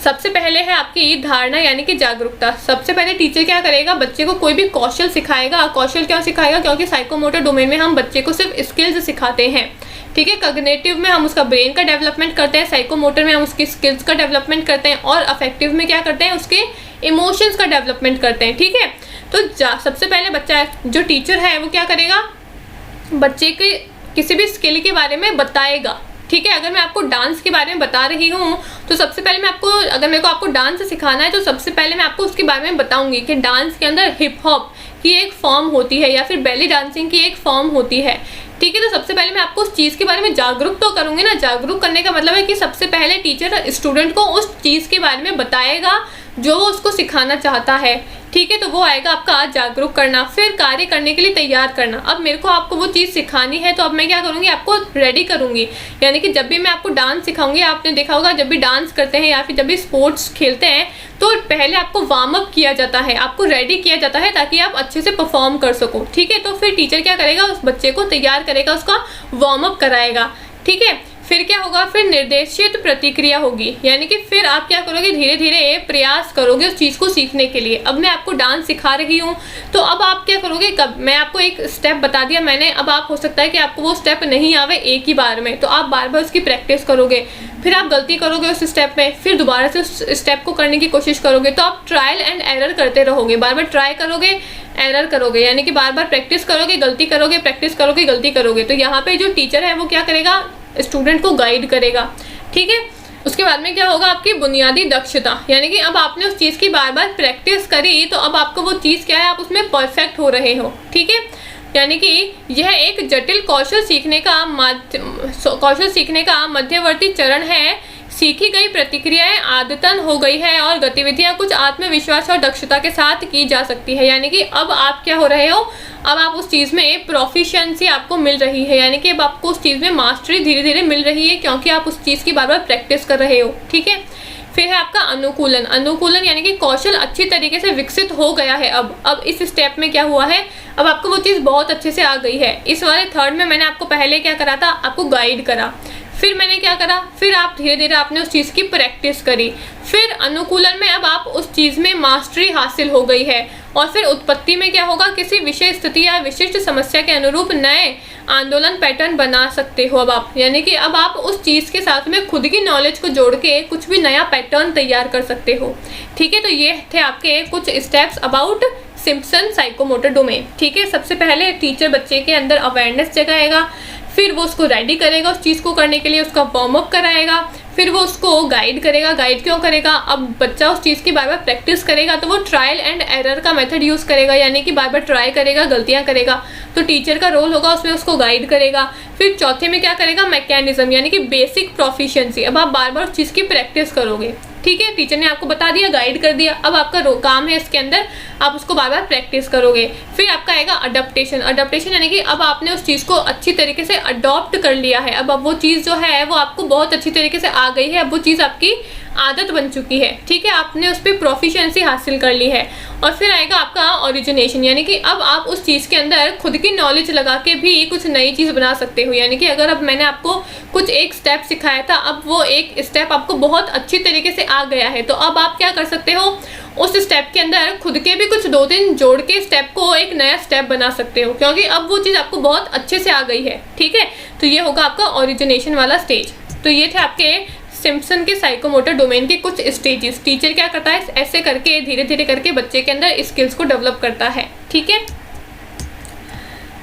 सबसे पहले है आपकी धारणा यानी कि जागरूकता। सबसे पहले टीचर क्या करेगा, बच्चे को कोई भी कौशल सिखाएगा। कौशल क्यों सिखाएगा, क्योंकि साइकोमोटर डोमेन में हम बच्चे को सिर्फ स्किल्स सिखाते हैं। ठीक है, कॉग्निटिव में हम उसका ब्रेन का डेवलपमेंट करते हैं, साइकोमोटर में हम उसकी स्किल्स का डेवलपमेंट करते हैं, और अफेक्टिव में क्या करते हैं, उसके इमोशंस का डेवलपमेंट करते हैं। ठीक है, तो सबसे पहले बच्चा जो टीचर है वो क्या करेगा, बच्चे के किसी भी स्किल के बारे में बताएगा। ठीक है, अगर मैं आपको डांस के बारे में बता रही हूँ तो सबसे पहले मैं आपको, अगर मेरे को आपको डांस सिखाना है तो सबसे पहले मैं आपको उसके बारे में बताऊंगी कि डांस के अंदर हिप हॉप की एक फॉर्म होती है या फिर बेली डांसिंग की एक फॉर्म होती है। ठीक है, तो सबसे पहले मैं आपको उस चीज़ के बारे में जागरूक तो करूँगी ना। जागरूक करने का मतलब है कि सबसे पहले टीचर स्टूडेंट को उस चीज़ के बारे में बताएगा जो वो उसको सिखाना चाहता है। ठीक है, तो वो आएगा आपका जागरूक करना। फिर कार्य करने के लिए तैयार करना। अब मेरे को आपको वो चीज़ सिखानी है तो अब मैं क्या करूँगी, आपको रेडी करूँगी। यानी कि जब भी मैं आपको डांस सिखाऊंगी, आपने देखा होगा जब भी डांस करते हैं या फिर जब भी स्पोर्ट्स खेलते हैं तो पहले आपको वार्म अप किया जाता है, आपको रेडी किया जाता है ताकि आप अच्छे से परफॉर्म कर सको। ठीक है, तो फिर टीचर क्या करेगा, उस बच्चे को तैयार करेगा, उसका वार्म अप कराएगा। ठीक है, फिर क्या होगा, फिर निर्देशित प्रतिक्रिया होगी। यानी कि फिर आप क्या करोगे, धीरे धीरे प्रयास करोगे उस चीज़ को सीखने के लिए। अब मैं आपको डांस सिखा रही हूँ तो अब आप क्या करोगे, कब मैं आपको एक स्टेप बता दिया मैंने, अब आप हो सकता है कि आपको वो स्टेप नहीं आवे एक ही बार में, तो आप बार बार उसकी प्रैक्टिस करोगे। फिर आप गलती करोगे उस स्टेप में, फिर दोबारा से उस स्टेप को करने की कोशिश करोगे, तो आप ट्रायल एंड एरर करते रहोगे, बार बार ट्राई करोगे, एरर करोगे, यानी कि बार बार प्रैक्टिस करोगे, गलती करोगे, प्रैक्टिस करोगे, गलती करोगे। तो यहाँ पे जो टीचर है वो क्या करेगा, स्टूडेंट को गाइड करेगा। ठीक है, उसके बाद में क्या होगा, आपकी बुनियादी दक्षता, यानी कि अब आपने उस चीज़ की बार बार प्रैक्टिस करी तो अब आपको वो चीज़ क्या है, आप उसमें परफेक्ट हो रहे हो। ठीक है, यानी कि यह एक जटिल कौशल सीखने का मध्यवर्ती चरण है। सीखी गई प्रतिक्रियाएं आदतन हो गई है और गतिविधियां कुछ आत्मविश्वास और दक्षता के साथ की जा सकती है। यानी कि अब आप क्या हो रहे हो, अब आप उस चीज़ में प्रोफिशिएंसी आपको मिल रही है, यानी कि अब आपको उस चीज़ में मास्टरी धीरे धीरे मिल रही है क्योंकि आप उस चीज़ की बार बार प्रैक्टिस कर रहे हो। ठीक है, फिर है आपका अनुकूलन। अनुकूलन यानी कि कौशल अच्छी तरीके से विकसित हो गया है। अब इस स्टेप में क्या हुआ है, अब आपको वो चीज़ बहुत अच्छे से आ गई है। इस वाले थर्ड में मैंने आपको पहले क्या करा था, आपको गाइड करा, फिर मैंने क्या करा, फिर आप धीरे धीरे आपने उस चीज़ की प्रैक्टिस करी, फिर अनुकूलन में अब आप उस चीज़ में मास्टरी हासिल हो गई है, और फिर उत्पत्ति में क्या होगा, किसी विशेष स्थिति या विशिष्ट समस्या के अनुरूप नए आंदोलन पैटर्न बना सकते हो अब आप। यानी कि अब आप उस चीज़ के साथ में खुद की नॉलेज को जोड़ के कुछ भी नया पैटर्न तैयार कर सकते हो। ठीक है, तो ये थे आपके कुछ steps about Simpson psychomotor domain. ठीक है, सबसे पहले टीचर बच्चे के अंदर अवेयरनेस जगाएगा, फिर वो उसको रेडी करेगा उस चीज़ को करने के लिए, उसका वार्म अप कराएगा, फिर वो उसको गाइड करेगा। गाइड क्यों करेगा, अब बच्चा उस चीज़ की बार बार प्रैक्टिस करेगा तो वो ट्रायल एंड एरर का मेथड यूज़ करेगा, यानी कि बार बार ट्राई करेगा, गलतियाँ करेगा, तो टीचर का रोल होगा उसमें उसको गाइड करेगा। फिर चौथे में क्या करेगा, मैकेनिज्म, यानी कि बेसिक प्रोफिशिएंसी। अब आप बार बार उस चीज़ की प्रैक्टिस करोगे। ठीक है, टीचर ने आपको बता दिया, गाइड कर दिया, अब आपका काम है इसके अंदर आप उसको बार बार प्रैक्टिस करोगे। फिर आपका आएगा अडॉप्टेशन। अडॉप्टेशन यानी कि अब आपने उस चीज़ को अच्छी तरीके से अडॉप्ट कर लिया है, अब वो चीज़ जो है वो आपको बहुत अच्छी तरीके से आ गई है, अब वो चीज़ आपकी आदत बन चुकी है। ठीक है, आपने उस पर प्रोफिशिएंसी हासिल कर ली है। और फिर आएगा आपका ओरिजिनेशन, यानी कि अब आप उस चीज़ के अंदर खुद की नॉलेज लगा के भी कुछ नई चीज़ बना सकते हो। यानी कि अगर अब मैंने आपको कुछ एक स्टेप सिखाया था, अब वो एक स्टेप आपको बहुत अच्छी तरीके से आ गया है, तो अब आप क्या कर सकते हो, उस स्टेप के अंदर खुद के भी कुछ 2-3 जोड़ के स्टेप को एक नया स्टेप बना सकते हो, क्योंकि अब वो चीज़ आपको बहुत अच्छे से आ गई है। ठीक है, तो ये होगा आपका ओरिजिनेशन वाला स्टेज। तो ये थे आपके सिम्पसन के साइकोमोटर डोमेन के कुछ स्टेजेस। टीचर क्या करता है, ऐसे करके धीरे धीरे करके बच्चे के अंदर स्किल्स को डेवलप करता है। ठीक है,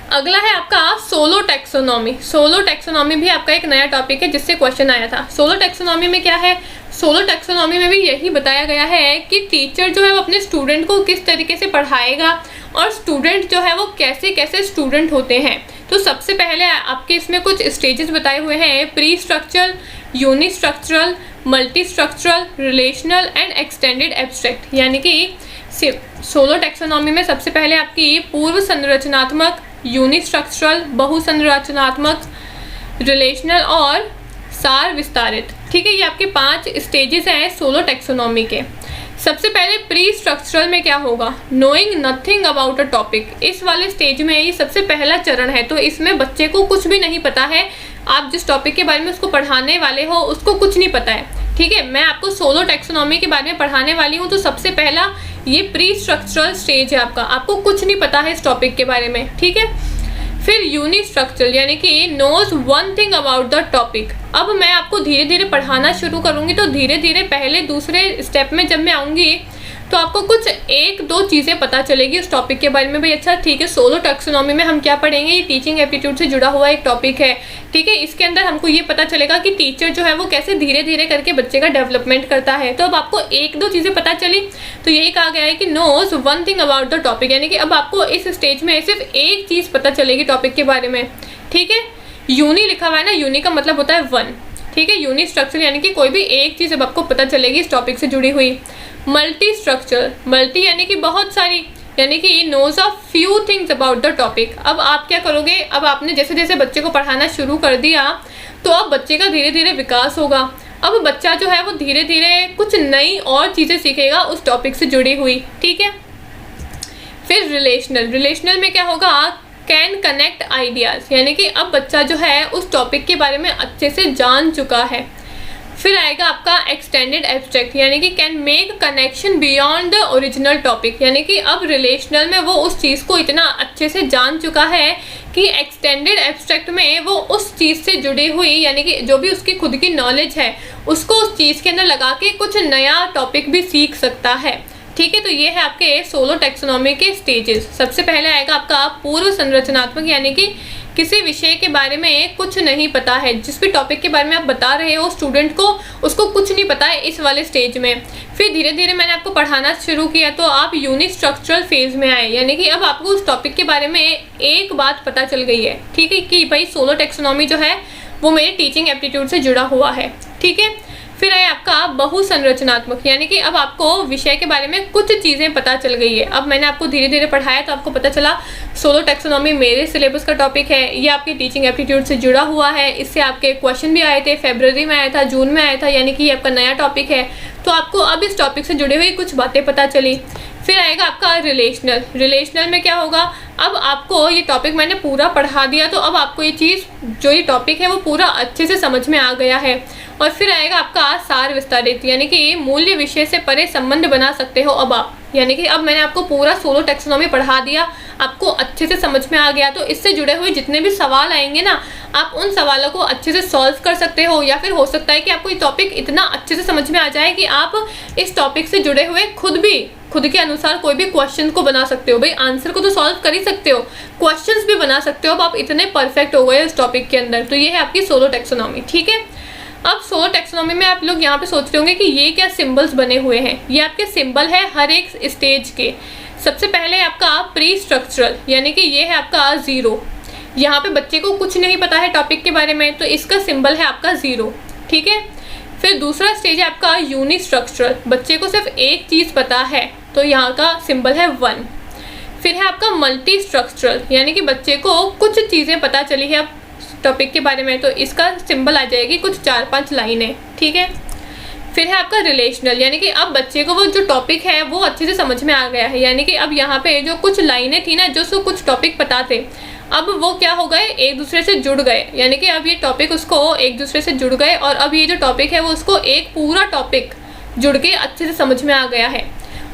अगला है आपका सोलो टैक्सोनॉमी। सोलो टैक्सोनॉमी भी आपका एक नया टॉपिक है जिससे क्वेश्चन आया था। सोलो टैक्सोनॉमी में क्या है, सोलो टैक्सोनॉमी में भी यही बताया गया है कि टीचर जो है वो अपने स्टूडेंट को किस तरीके से पढ़ाएगा और स्टूडेंट जो है वो कैसे कैसे स्टूडेंट होते हैं। तो सबसे पहले आपके इसमें कुछ स्टेजेस बताए हुए हैं, prestructural, unistructural, multistructural, relational and extended abstract. यानी कि सोलो टैक्सोनॉमी में सबसे पहले आपकी पूर्व संरचनात्मक, यूनि स्ट्रक्चरल, बहुसंरचनात्मक, रिलेशनल और सार विस्तारित। ठीक है, ये आपके 5 स्टेजेस हैं सोलो टैक्सोनॉमी के। सबसे पहले प्री स्ट्रक्चरल में क्या होगा, knowing nothing about a topic. इस वाले स्टेज में ये सबसे पहला चरण है, तो इसमें बच्चे को कुछ भी नहीं पता है। आप जिस टॉपिक के बारे में उसको पढ़ाने वाले हो उसको कुछ नहीं पता है। ठीक है, मैं आपको सोलो टैक्सोनॉमी के बारे में पढ़ाने वाली हूँ, तो सबसे पहला ये प्री स्ट्रक्चरल स्टेज है आपको कुछ नहीं पता है इस टॉपिक के बारे में। ठीक है, फिर यूनि स्ट्रक्चरल यानी कि knows one thing about the topic. अब मैं आपको धीरे धीरे पढ़ाना शुरू करूँगी, तो धीरे धीरे पहले दूसरे स्टेप में जब मैं आऊँगी तो आपको कुछ 1-2 चीज़ें पता चलेगी उस टॉपिक के बारे में। भाई अच्छा ठीक है, सोलो टैक्सोनॉमी में हम क्या पढ़ेंगे, ये टीचिंग एप्टीट्यूड से जुड़ा हुआ एक टॉपिक है। ठीक है, इसके अंदर हमको ये पता चलेगा कि टीचर जो है वो कैसे धीरे धीरे करके बच्चे का डेवलपमेंट करता है। तो अब आपको 1-2 चीज़ें पता चली, तो यही कहा गया है कि knows one thing about the topic, यानी कि अब आपको इस स्टेज में सिर्फ एक चीज़ पता चलेगी टॉपिक के बारे में। ठीक है, यूनि लिखा हुआ है ना, यूनि का मतलब होता है 1। ठीक है, यूनि स्ट्रक्चर यानी कि कोई भी एक चीज़ अब आपको पता चलेगी इस टॉपिक से जुड़ी हुई। मल्टी स्ट्रक्चर, मल्टी यानी कि बहुत सारी, यानी कि knows of few things about the topic. अब आप क्या करोगे, अब आपने जैसे जैसे बच्चे को पढ़ाना शुरू कर दिया तो अब बच्चे का धीरे धीरे विकास होगा। अब बच्चा जो है वो धीरे धीरे कुछ नई और चीज़ें सीखेगा उस टॉपिक से जुड़ी हुई। ठीक है, फिर रिलेशनल में क्या होगा, कैन कनेक्ट आइडियाज़, यानी कि अब बच्चा जो है उस टॉपिक के बारे में अच्छे से जान चुका है। फिर आएगा आपका एक्सटेंडेड एब्स्ट्रैक्ट, यानी कि can make connection beyond the original topic, यानी कि अब रिलेशनल में वो उस चीज़ को इतना अच्छे से जान चुका है कि एक्सटेंडेड एब्स्ट्रैक्ट में वो उस चीज़ से जुड़ी हुई, यानी कि जो भी उसकी खुद की नॉलेज है उसको उस चीज़ के अंदर लगा के कुछ नया टॉपिक भी सीख सकता है। ठीक है, तो ये है आपके सोलो टैक्सोनॉमी के स्टेजेस। सबसे पहले आएगा आपका पूर्व संरचनात्मक, यानी कि किसी विषय के बारे में कुछ नहीं पता है, जिस भी टॉपिक के बारे में आप बता रहे हो स्टूडेंट को, उसको कुछ नहीं पता है इस वाले स्टेज में। फिर धीरे धीरे मैंने आपको पढ़ाना शुरू किया तो आप यूनि स्ट्रक्चरल फेज में आए, यानी कि अब आपको उस टॉपिक के बारे में एक बात पता चल गई है। ठीक है, कि भाई सोलो टैक्सोनॉमी जो है वो मेरे टीचिंग एप्टीट्यूड से जुड़ा हुआ है। ठीक है, फिर है आपका बहुसंरचनात्मक, यानी कि अब आपको विषय के बारे में कुछ चीज़ें पता चल गई है। अब मैंने आपको धीरे धीरे पढ़ाया तो आपको पता चला सोलो टैक्सोनॉमी मेरे सिलेबस का टॉपिक है, ये आपके टीचिंग एप्टीट्यूड से जुड़ा हुआ है। इससे आपके क्वेश्चन भी आए थे, फरवरी में आया था, जून में आया था, यानी कि ये आपका नया टॉपिक है। तो आपको अब इस टॉपिक से जुड़ी हुई कुछ बातें पता चली। फिर आएगा आपका रिलेशनल में क्या होगा, अब आपको ये टॉपिक मैंने पूरा पढ़ा दिया तो अब आपको ये चीज़ जो ये टॉपिक है वो पूरा अच्छे से समझ में आ गया है। और फिर आएगा आपका सार विस्तारित, यानी कि मूल्य विषय से परे संबंध बना सकते हो अब आप, यानी कि अब मैंने आपको पूरा सोलो टैक्सोनॉमी पढ़ा दिया, आपको अच्छे से समझ में आ गया, तो इससे जुड़े हुए जितने भी सवाल आएंगे ना, आप उन सवालों को अच्छे से सॉल्व कर सकते हो। या फिर हो सकता है कि आपको ये टॉपिक इतना अच्छे से समझ में आ जाए कि आप इस टॉपिक से जुड़े हुए खुद के अनुसार कोई भी क्वेश्चन को बना सकते हो। भाई आंसर को तो सॉल्व कर ही सकते हो, क्वेश्चंस भी बना सकते हो। अब आप इतने परफेक्ट हो गए इस टॉपिक के अंदर। तो ये है आपकी सोलो टैक्सोनॉमी। ठीक है, अब सोलो टैक्सोनॉमी में आप लोग यहाँ पे सोच रहे होंगे कि ये क्या सिंबल्स बने हुए हैं। ये आपके सिंबल है हर एक स्टेज के। सबसे पहले आपका प्री स्ट्रक्चरल, यानी कि ये है आपका 0। यहाँ पे बच्चे को कुछ नहीं पता है टॉपिक के बारे में, तो इसका सिंबल है आपका 0। ठीक है, फिर दूसरा स्टेज है आपका यूनि स्ट्रक्चरल, बच्चे को सिर्फ एक चीज़ पता है, तो यहाँ का सिंबल है 1। फिर है आपका मल्टी स्ट्रक्चरल, यानी कि बच्चे को कुछ चीज़ें पता चली है अब टॉपिक के बारे में, तो इसका सिंबल आ जाएगी कुछ 4-5 लाइनें। ठीक है, फिर है आपका रिलेशनल, यानी कि अब बच्चे को वो जो टॉपिक है वो अच्छे से समझ में आ गया है, यानी कि अब यहाँ पे जो कुछ लाइनें थी ना, जो उसको कुछ टॉपिक पता थे, अब वो क्या हो गए, एक दूसरे से जुड़ गए, यानी कि अब ये टॉपिक उसको एक दूसरे से जुड़ गए और अब ये जो टॉपिक है वो उसको एक पूरा टॉपिक जुड़ के अच्छे से समझ में आ गया है।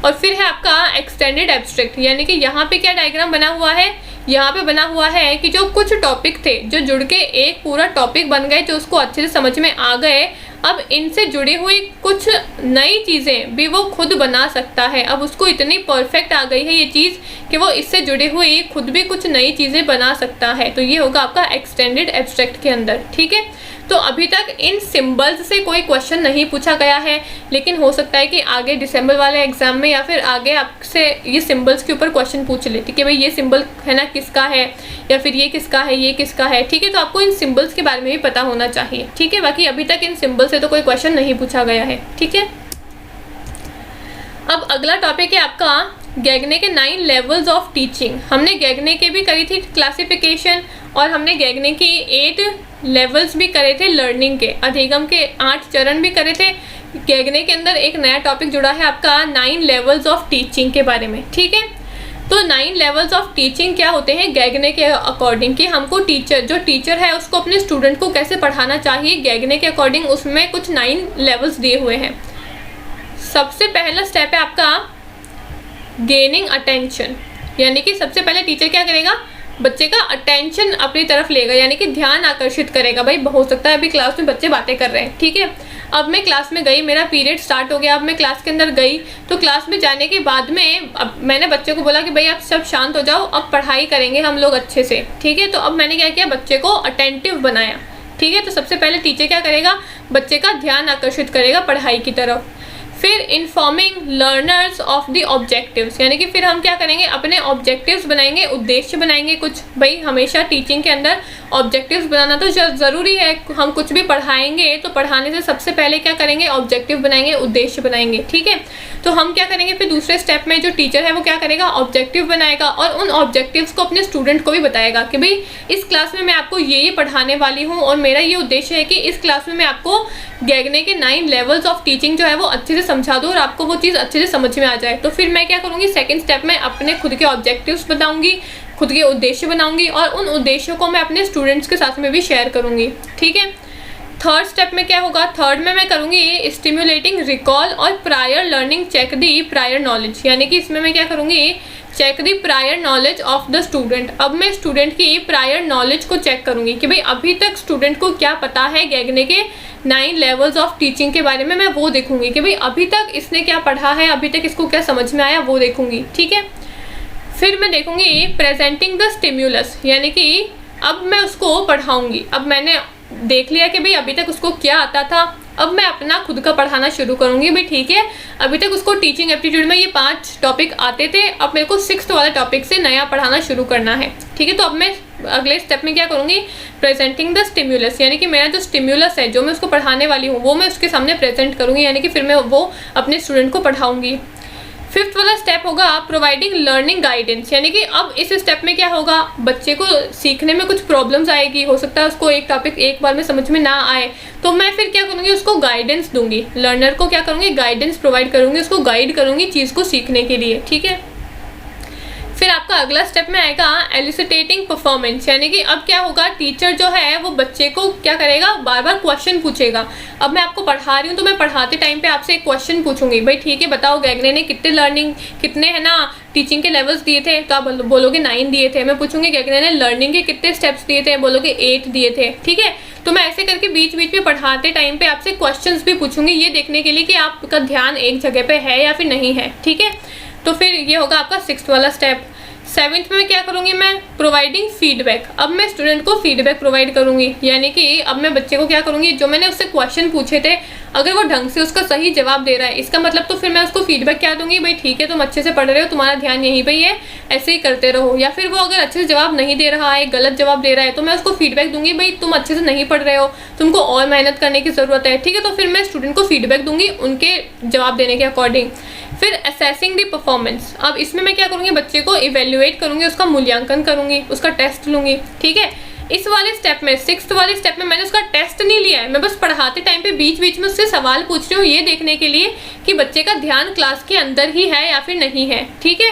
और फिर है आपका एक्सटेंडेड एब्स्ट्रैक्ट, यानी कि यहाँ पे क्या डायग्राम बना हुआ है, यहाँ पे बना हुआ है कि जो कुछ टॉपिक थे जो जुड़ के एक पूरा टॉपिक बन गए, जो उसको अच्छे से समझ में आ गए, अब इनसे जुड़ी हुई कुछ नई चीज़ें भी वो खुद बना सकता है। अब उसको इतनी परफेक्ट आ गई है ये चीज़ कि वो इससे जुड़ी हुई खुद भी कुछ नई चीज़ें बना सकता है। तो ये होगा आपका एक्सटेंडेड एब्स्ट्रैक्ट के अंदर, ठीक है। तो अभी तक इन सिंबल्स से कोई क्वेश्चन नहीं पूछा गया है, लेकिन हो सकता है कि आगे दिसंबर वाले एग्जाम में या फिर आगे आपसे ये सिंबल्स के ऊपर क्वेश्चन पूछ ले कि भाई ये सिंबल है ना किसका है, या फिर ये किसका है, ये किसका है, ठीक है। तो आपको इन सिंबल्स के बारे में भी पता होना चाहिए, ठीक है। बाकी अभी तक इन सिंबल से तो कोई क्वेश्चन नहीं पूछा गया है, ठीक है। अब अगला टॉपिक है आपका गैगने के 9 लेवल्स ऑफ टीचिंग। हमने गैगने के भी करी थी क्लासिफिकेशन, और हमने गैगने की 8 लेवल्स भी करे थे लर्निंग के, अधिगम के 8 चरण भी करे थे। गैगने के अंदर एक नया टॉपिक जुड़ा है आपका 9 लेवल्स ऑफ टीचिंग के बारे में, ठीक है। तो 9 लेवल्स ऑफ टीचिंग क्या होते हैं गैगने के अकॉर्डिंग, कि हमको जो टीचर है उसको अपने स्टूडेंट को कैसे पढ़ाना चाहिए गैगने के अकॉर्डिंग, उसमें कुछ 9 लेवल्स दिए हुए हैं। सबसे पहला स्टेप है आपका गेनिंग अटेंशन, यानी कि सबसे पहले टीचर क्या करेगा, बच्चे का अटेंशन अपनी तरफ लेगा, यानी कि ध्यान आकर्षित करेगा। भाई हो सकता है अभी क्लास में बच्चे बातें कर रहे हैं, ठीक है। अब मैं क्लास में गई, मेरा पीरियड स्टार्ट हो गया, अब मैं क्लास के अंदर गई, तो क्लास में जाने के बाद में अब मैंने बच्चे को बोला कि भाई आप सब शांत हो जाओ, अब पढ़ाई करेंगे हम लोग अच्छे से, ठीक है। तो अब मैंने क्या किया, बच्चे को अटेंटिव बनाया, ठीक है। तो सबसे पहले टीचर क्या करेगा, बच्चे का ध्यान आकर्षित करेगा पढ़ाई की तरफ। फिर informing learners of the objectives, यानी कि फिर हम क्या करेंगे, अपने ऑब्जेक्टिव्स बनाएंगे, उद्देश्य बनाएंगे कुछ। भाई हमेशा टीचिंग के अंदर ऑब्जेक्टिव्स बनाना तो ज़रूरी है। हम कुछ भी पढ़ाएंगे तो पढ़ाने से सबसे पहले क्या करेंगे, ऑब्जेक्टिव बनाएंगे, उद्देश्य बनाएंगे, ठीक है। तो हम क्या करेंगे, फिर दूसरे स्टेप में जो टीचर है वो क्या करेगा, ऑब्जेक्टिव बनाएगा, और उन ऑब्जेक्टिव्स को अपने स्टूडेंट को भी बताएगा कि भाई इस क्लास में मैं आपको ये पढ़ाने वाली हूँ, और मेरा ये उद्देश्य है कि इस क्लास में मैं आपको गैगने के 9 लेवल्स ऑफ टीचिंग जो है वो अच्छे से समझा दूँ और आपको वो चीज़ अच्छे से समझ में आ जाए। तो फिर मैं क्या करूँगी, सेकंड स्टेप में अपने खुद के ऑब्जेक्टिव्स बताऊँगी, खुद के उद्देश्य बनाऊँगी, और उन उद्देश्यों को मैं अपने स्टूडेंट्स के साथ में भी शेयर करूँगी, ठीक है। थर्ड स्टेप में क्या होगा, थर्ड में मैं करूँगी स्टिमुलेटिंग रिकॉल और prior learning check the prior knowledge, यानी कि इसमें मैं क्या करूँगी, check the prior knowledge of the student. अब मैं स्टूडेंट की प्रायर नॉलेज को चेक करूँगी कि भाई अभी तक स्टूडेंट को क्या पता है गैगने के 9 लेवल्स ऑफ टीचिंग के बारे में, मैं वो देखूंगी कि भाई अभी तक इसने क्या पढ़ा है, अभी तक इसको क्या समझ में आया, वो देखूंगी, ठीक है। फिर मैं देखूंगी प्रेजेंटिंग द स्टिम्युलस, यानी कि अब मैं उसको पढ़ाऊंगी। अब मैंने देख लिया कि भाई अभी तक उसको क्या आता था, अब मैं अपना खुद का पढ़ाना शुरू करूंगी। भाई ठीक है, अभी तक उसको टीचिंग एप्टीट्यूड में ये 5 टॉपिक आते थे, अब मेरे को 6th वाला टॉपिक से नया पढ़ाना शुरू करना है, ठीक है। तो अब मैं अगले स्टेप में क्या करूँगी, प्रेजेंटिंग द स्टिम्युलस, यानी कि मेरा जो स्टिम्युलस है जो मैं उसको पढ़ाने वाली हूँ वो मैं उसके सामने प्रेजेंट करूँगी, यानी कि फिर मैं वो अपने स्टूडेंट को पढ़ाऊँगी। 5th वाला स्टेप होगा प्रोवाइडिंग लर्निंग गाइडेंस, यानी कि अब इस स्टेप में क्या होगा, बच्चे को सीखने में कुछ प्रॉब्लम्स आएगी, हो सकता है उसको एक टॉपिक एक बार में समझ में ना आए, तो मैं फिर क्या करूँगी, उसको गाइडेंस दूंगी। लर्नर को क्या करूँगी, गाइडेंस प्रोवाइड करूँगी, उसको गाइड करूँगी चीज़ को सीखने के लिए, ठीक है। फिर आपका अगला स्टेप में आएगा एलिसिटेटिंग परफॉर्मेंस, यानी कि अब क्या होगा, टीचर जो है वो बच्चे को क्या करेगा, बार बार क्वेश्चन पूछेगा। अब मैं आपको पढ़ा रही हूँ तो मैं पढ़ाते टाइम पे आपसे एक क्वेश्चन पूछूंगी, भाई ठीक है बताओ गैगने ने कितने है ना टीचिंग के लेवल्स दिए थे, तो आप बोलोगे 9 दिए थे। मैं पूछूंगी गैगने ने लर्निंग के कितने स्टेप्स दिए थे, बोलोगे 8 दिए थे, ठीक है। तो मैं ऐसे करके बीच बीच में पढ़ाते टाइम पे आपसे क्वेश्चंस भी पूछूंगी, ये देखने के लिए कि आपका ध्यान एक जगह पे है या फिर नहीं है, ठीक है। तो फिर ये होगा आपका 6th वाला स्टेप। 7th में क्या करूँगी, मैं प्रोवाइडिंग फीडबैक। अब मैं स्टूडेंट को फीडबैक प्रोवाइड करूँगी, यानी कि अब मैं बच्चे को क्या करूँगी, जो मैंने उससे क्वेश्चन पूछे थे अगर वो ढंग से उसका सही जवाब दे रहा है, इसका मतलब तो फिर मैं उसको फीडबैक क्या दूंगी, भाई ठीक है तुम अच्छे से पढ़ रहे हो, तुम्हारा ध्यान यहीं पे ही है, ऐसे ही करते रहो। या फिर वो अगर अच्छे से जवाब नहीं दे रहा है, गलत जवाब दे रहा है, तो मैं उसको फीडबैक दूंगी, भाई तुम अच्छे से नहीं पढ़ रहे हो, तुमको और मेहनत करने की ज़रूरत है, ठीक है। तो फिर मैं स्टूडेंट को फीडबैक दूंगी उनके जवाब देने के अकॉर्डिंग। फिर असेसिंग द परफॉर्मेंस, अब इसमें मैं क्या करूँगी, बच्चे को इवेल्युएट करूँगी, उसका मूल्यांकन करूँगी, उसका टेस्ट लूँगी, ठीक है। इस वाले स्टेप में 6th वाले स्टेप में मैंने उसका टेस्ट नहीं लिया है, मैं बस पढ़ाते टाइम पे बीच बीच में उससे सवाल पूछ रही हूँ, ये देखने के लिए कि बच्चे का ध्यान क्लास के अंदर ही है या फिर नहीं है, ठीक है।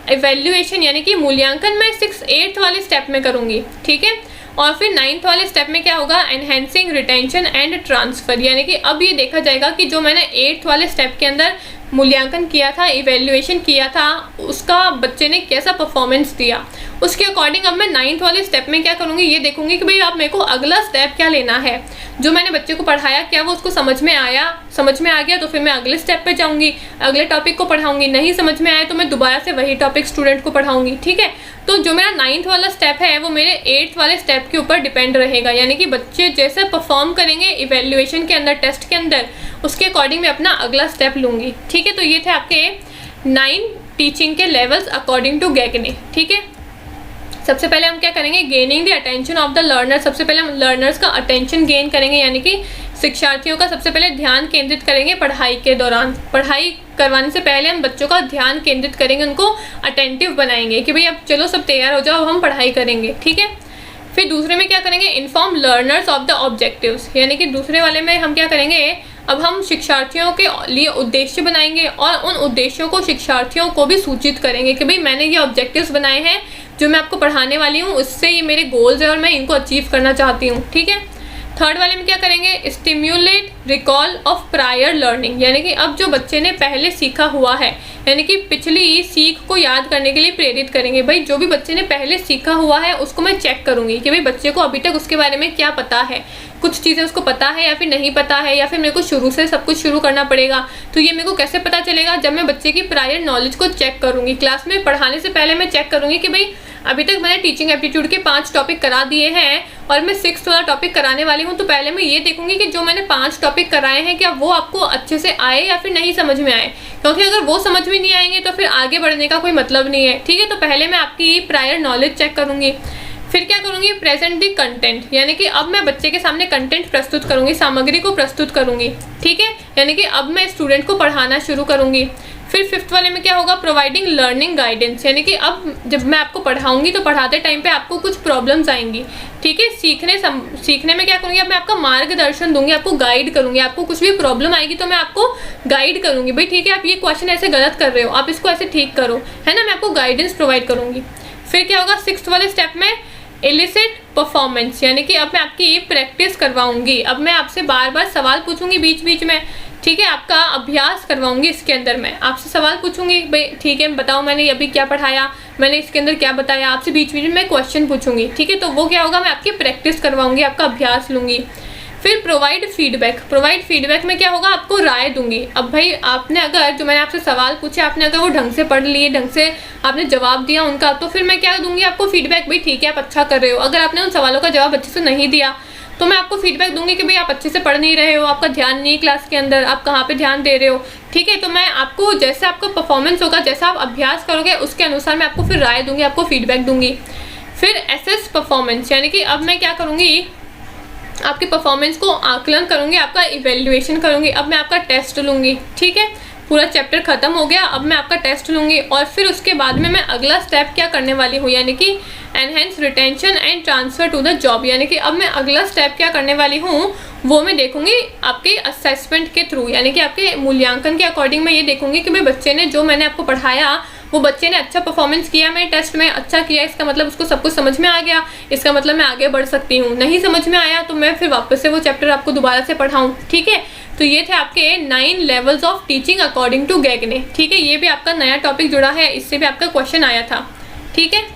इवेल्युएशन यानी कि मूल्यांकन मैं 8th वाले स्टेप में करूँगी, ठीक है। और फिर 9th वाले स्टेप में क्या होगा, एनहेंसिंग रिटेंशन एंड ट्रांसफ़र, यानी कि अब ये देखा जाएगा कि जो मैंने 8th वाले स्टेप के अंदर मूल्यांकन किया था, इवेल्युएशन किया था, उसका बच्चे ने कैसा परफॉर्मेंस दिया, उसके अकॉर्डिंग अब मैं 9th वाले स्टेप में क्या करूँगी, ये देखूँगी कि भाई आप मेरे को अगला स्टेप क्या लेना है। जो मैंने बच्चे को पढ़ाया क्या वो उसको समझ में आया, समझ में आ गया तो फिर मैं अगले स्टेप पे जाऊंगी, अगले टॉपिक को पढ़ाऊंगी। नहीं समझ में आया तो मैं दोबारा से वही टॉपिक स्टूडेंट को पढ़ाऊंगी। ठीक है, तो जो मेरा 9th वाला स्टेप है वो मेरे 8th वाले स्टेप के ऊपर डिपेंड रहेगा, यानी कि बच्चे जैसे परफॉर्म करेंगे इवेल्युएशन के अंदर, टेस्ट के अंदर, उसके अकॉर्डिंग मैं अपना अगला स्टेप लूँगी। ठीक है, तो ये थे आपके 9 टीचिंग के लेवल्स अकॉर्डिंग टू गैगने। ठीक है, सबसे पहले हम क्या करेंगे, gaining the attention of the learner. सबसे पहले हम लर्नर्स का अटेंशन गेन करेंगे, यानी कि शिक्षार्थियों का सबसे पहले ध्यान केंद्रित करेंगे पढ़ाई के दौरान। पढ़ाई करवाने से पहले हम बच्चों का ध्यान केंद्रित करेंगे, उनको अटेंटिव बनाएंगे कि भाई अब चलो सब तैयार हो जाओ, हम पढ़ाई करेंगे। ठीक है, फिर दूसरे में क्या करेंगे, inform learners of the objectives, यानी कि दूसरे वाले में हम क्या करेंगे, अब हम शिक्षार्थियों के लिए उद्देश्य बनाएंगे और उन उद्देश्यों को शिक्षार्थियों को भी सूचित करेंगे कि भाई मैंने ये ऑब्जेक्टिव्स बनाए हैं जो मैं आपको पढ़ाने वाली हूँ, उससे ये मेरे गोल्स है और मैं इनको अचीव करना चाहती हूँ। ठीक है, थर्ड वाले में क्या करेंगे, stimulate recall of prior learning, यानी कि अब जो बच्चे ने पहले सीखा हुआ है, यानी कि पिछली सीख को याद करने के लिए प्रेरित करेंगे। भाई जो भी बच्चे ने पहले सीखा हुआ है उसको मैं चेक करूँगी कि भाई बच्चे को अभी तक उसके बारे में क्या पता है, कुछ चीज़ें उसको पता है या फिर नहीं पता है, या फिर मेरे को शुरू से सब कुछ शुरू करना पड़ेगा। तो ये मेरे को कैसे पता चलेगा, जब मैं बच्चे की प्रायर नॉलेज को चेक करूँगी। क्लास में पढ़ाने से पहले मैं चेक करूँगी कि भाई अभी तक मैंने टीचिंग एप्टीट्यूड के 5 टॉपिक करा दिए हैं और मैं 6th वाला टॉपिक कराने वाली हूँ, तो पहले मैं ये देखूंगी कि जो मैंने 5 टॉपिक कराए हैं क्या वो आपको अच्छे से आए या फिर नहीं समझ में आए, क्योंकि अगर वो समझ में नहीं आएंगे तो फिर आगे बढ़ने का कोई मतलब नहीं है। ठीक है, तो पहले मैं आपकी प्रायर नॉलेज चेक करूँगी। फिर क्या करूँगी, प्रेजेंट दी कंटेंट, यानी कि अब मैं बच्चे के सामने कंटेंट प्रस्तुत करूँगी, सामग्री को प्रस्तुत करूँगी। ठीक है, यानी कि अब मैं स्टूडेंट को पढ़ाना शुरू करूँगी। फिर 5th वाले में क्या होगा, प्रोवाइडिंग लर्निंग गाइडेंस, यानी कि अब जब मैं आपको पढ़ाऊंगी तो पढ़ाते टाइम पे आपको कुछ प्रॉब्लम्स आएंगी। ठीक है, सीखने में क्या करूँगी, अब मैं आपका मार्गदर्शन दूंगी, आपको गाइड करूँगी। आपको कुछ भी प्रॉब्लम आएगी तो मैं आपको गाइड करूँगी, भाई ठीक है आप ये क्वेश्चन ऐसे गलत कर रहे हो, आप इसको ऐसे ठीक करो, है ना, मैं आपको गाइडेंस प्रोवाइड करूँगी। फिर क्या होगा, 6th वाले स्टेप में इलिसिट परफॉर्मेंस, यानी कि अब मैं आपकी प्रैक्टिस करवाऊंगी। अब मैं आपसे बार बार सवाल पूछूंगी बीच बीच में। ठीक है, आपका अभ्यास करवाऊंगी। इसके अंदर मैं आपसे सवाल पूछूंगी, भाई ठीक है बताओ मैंने अभी क्या पढ़ाया, मैंने इसके अंदर क्या बताया, आपसे बीच बीच में क्वेश्चन पूछूंगी। ठीक है, तो वो क्या होगा, मैं आपकी प्रैक्टिस करवाऊंगी, आपका अभ्यास लूँगी। फिर प्रोवाइड फीडबैक में क्या होगा, आपको राय दूंगी। अब भाई आपने अगर जो मैंने आपसे सवाल पूछे आपने अगर वो ढंग से पढ़ लिए, ढंग से आपने जवाब दिया उनका, तो फिर मैं क्या दूंगी आपको फीडबैक, भाई ठीक है आप अच्छा कर रहे हो। अगर आपने उन सवालों का जवाब अच्छे से नहीं दिया तो मैं आपको फीडबैक दूंगी कि भाई आप अच्छे से पढ़ नहीं रहे हो, आपका ध्यान नहीं क्लास के अंदर, आप कहाँ पे ध्यान दे रहे हो। ठीक है, तो मैं आपको जैसे आपका परफॉर्मेंस होगा, जैसा आप अभ्यास करोगे उसके अनुसार मैं आपको फिर राय दूंगी, आपको फीडबैक दूंगी। फिर एसेस परफॉर्मेंस, यानी कि अब मैं क्या करूँगी, आपके परफॉर्मेंस को आकलन करूँगी, आपका इवेल्युएशन करूँगी। अब मैं आपका टेस्ट लूँगी। ठीक है, पूरा चैप्टर खत्म हो गया, अब मैं आपका टेस्ट लूँगी और फिर उसके बाद में मैं अगला स्टेप क्या करने वाली हूँ, यानी कि enhance retention and transfer to the job, यानी कि अब मैं अगला स्टेप क्या करने वाली हूँ वो मैं देखूंगी आपके असेसमेंट के थ्रू, यानी कि आपके मूल्यांकन के अकॉर्डिंग मैं ये देखूंगी कि भाई बच्चे ने जो मैंने आपको पढ़ाया वो बच्चे ने अच्छा परफॉर्मेंस किया, मेरे टेस्ट में अच्छा किया, इसका मतलब उसको सब कुछ समझ में आ गया, इसका मतलब मैं आगे बढ़ सकती हूँ। नहीं समझ में आया तो मैं फिर वापस से वो चैप्टर आपको दोबारा से पढ़ाऊँ। ठीक है, तो ये थे आपके 9 levels of teaching according to Gagne. ठीक है, ये भी आपका नया टॉपिक जुड़ा है, इससे भी आपका क्वेश्चन आया था। ठीक है,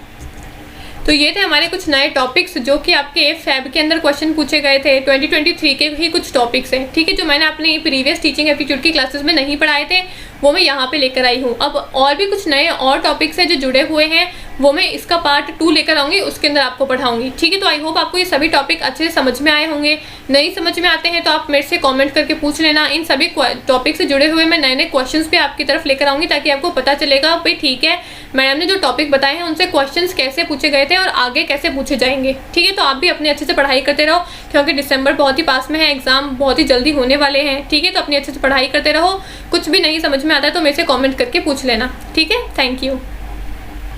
तो ये थे हमारे कुछ नए टॉपिक्स जो कि आपके फैब के अंदर क्वेश्चन पूछे गए थे। 2023 के ही कुछ टॉपिक्स हैं। ठीक है, जो मैंने अपने प्रीवियस टीचिंग एप्टीट्यूड की क्लासेस में नहीं पढ़ाए थे वो मैं यहाँ पे लेकर आई हूँ। अब और भी कुछ नए और टॉपिक्स हैं जो जुड़े हुए हैं, वो मैं इसका पार्ट 2 लेकर आऊँगी, उसके अंदर आपको पढ़ाऊँगी। ठीक है, तो आई होप आपको ये सभी टॉपिक अच्छे से समझ में आए होंगे। नहीं समझ में आते हैं तो आप मेरे से कमेंट करके पूछ लेना। इन सभी टॉपिक से जुड़े हुए मैं नए नए क्वेश्चंस भी आपकी तरफ लेकर आऊँगी ताकि आपको पता चलेगा भाई ठीक है मैडम ने जो टॉपिक बताए हैं उनसे क्वेश्चंस कैसे पूछे गए थे और आगे कैसे पूछे जाएंगे। ठीक है, तो आप भी अपने अच्छे से पढ़ाई करते रहो क्योंकि दिसंबर बहुत ही पास में है, एग्जाम बहुत ही जल्दी होने वाले हैं। ठीक है, तो अपनी अच्छे से पढ़ाई करते रहो। कुछ भी नहीं समझ में आता है तो मेरे से कमेंट करके पूछ लेना। ठीक है, थैंक यू।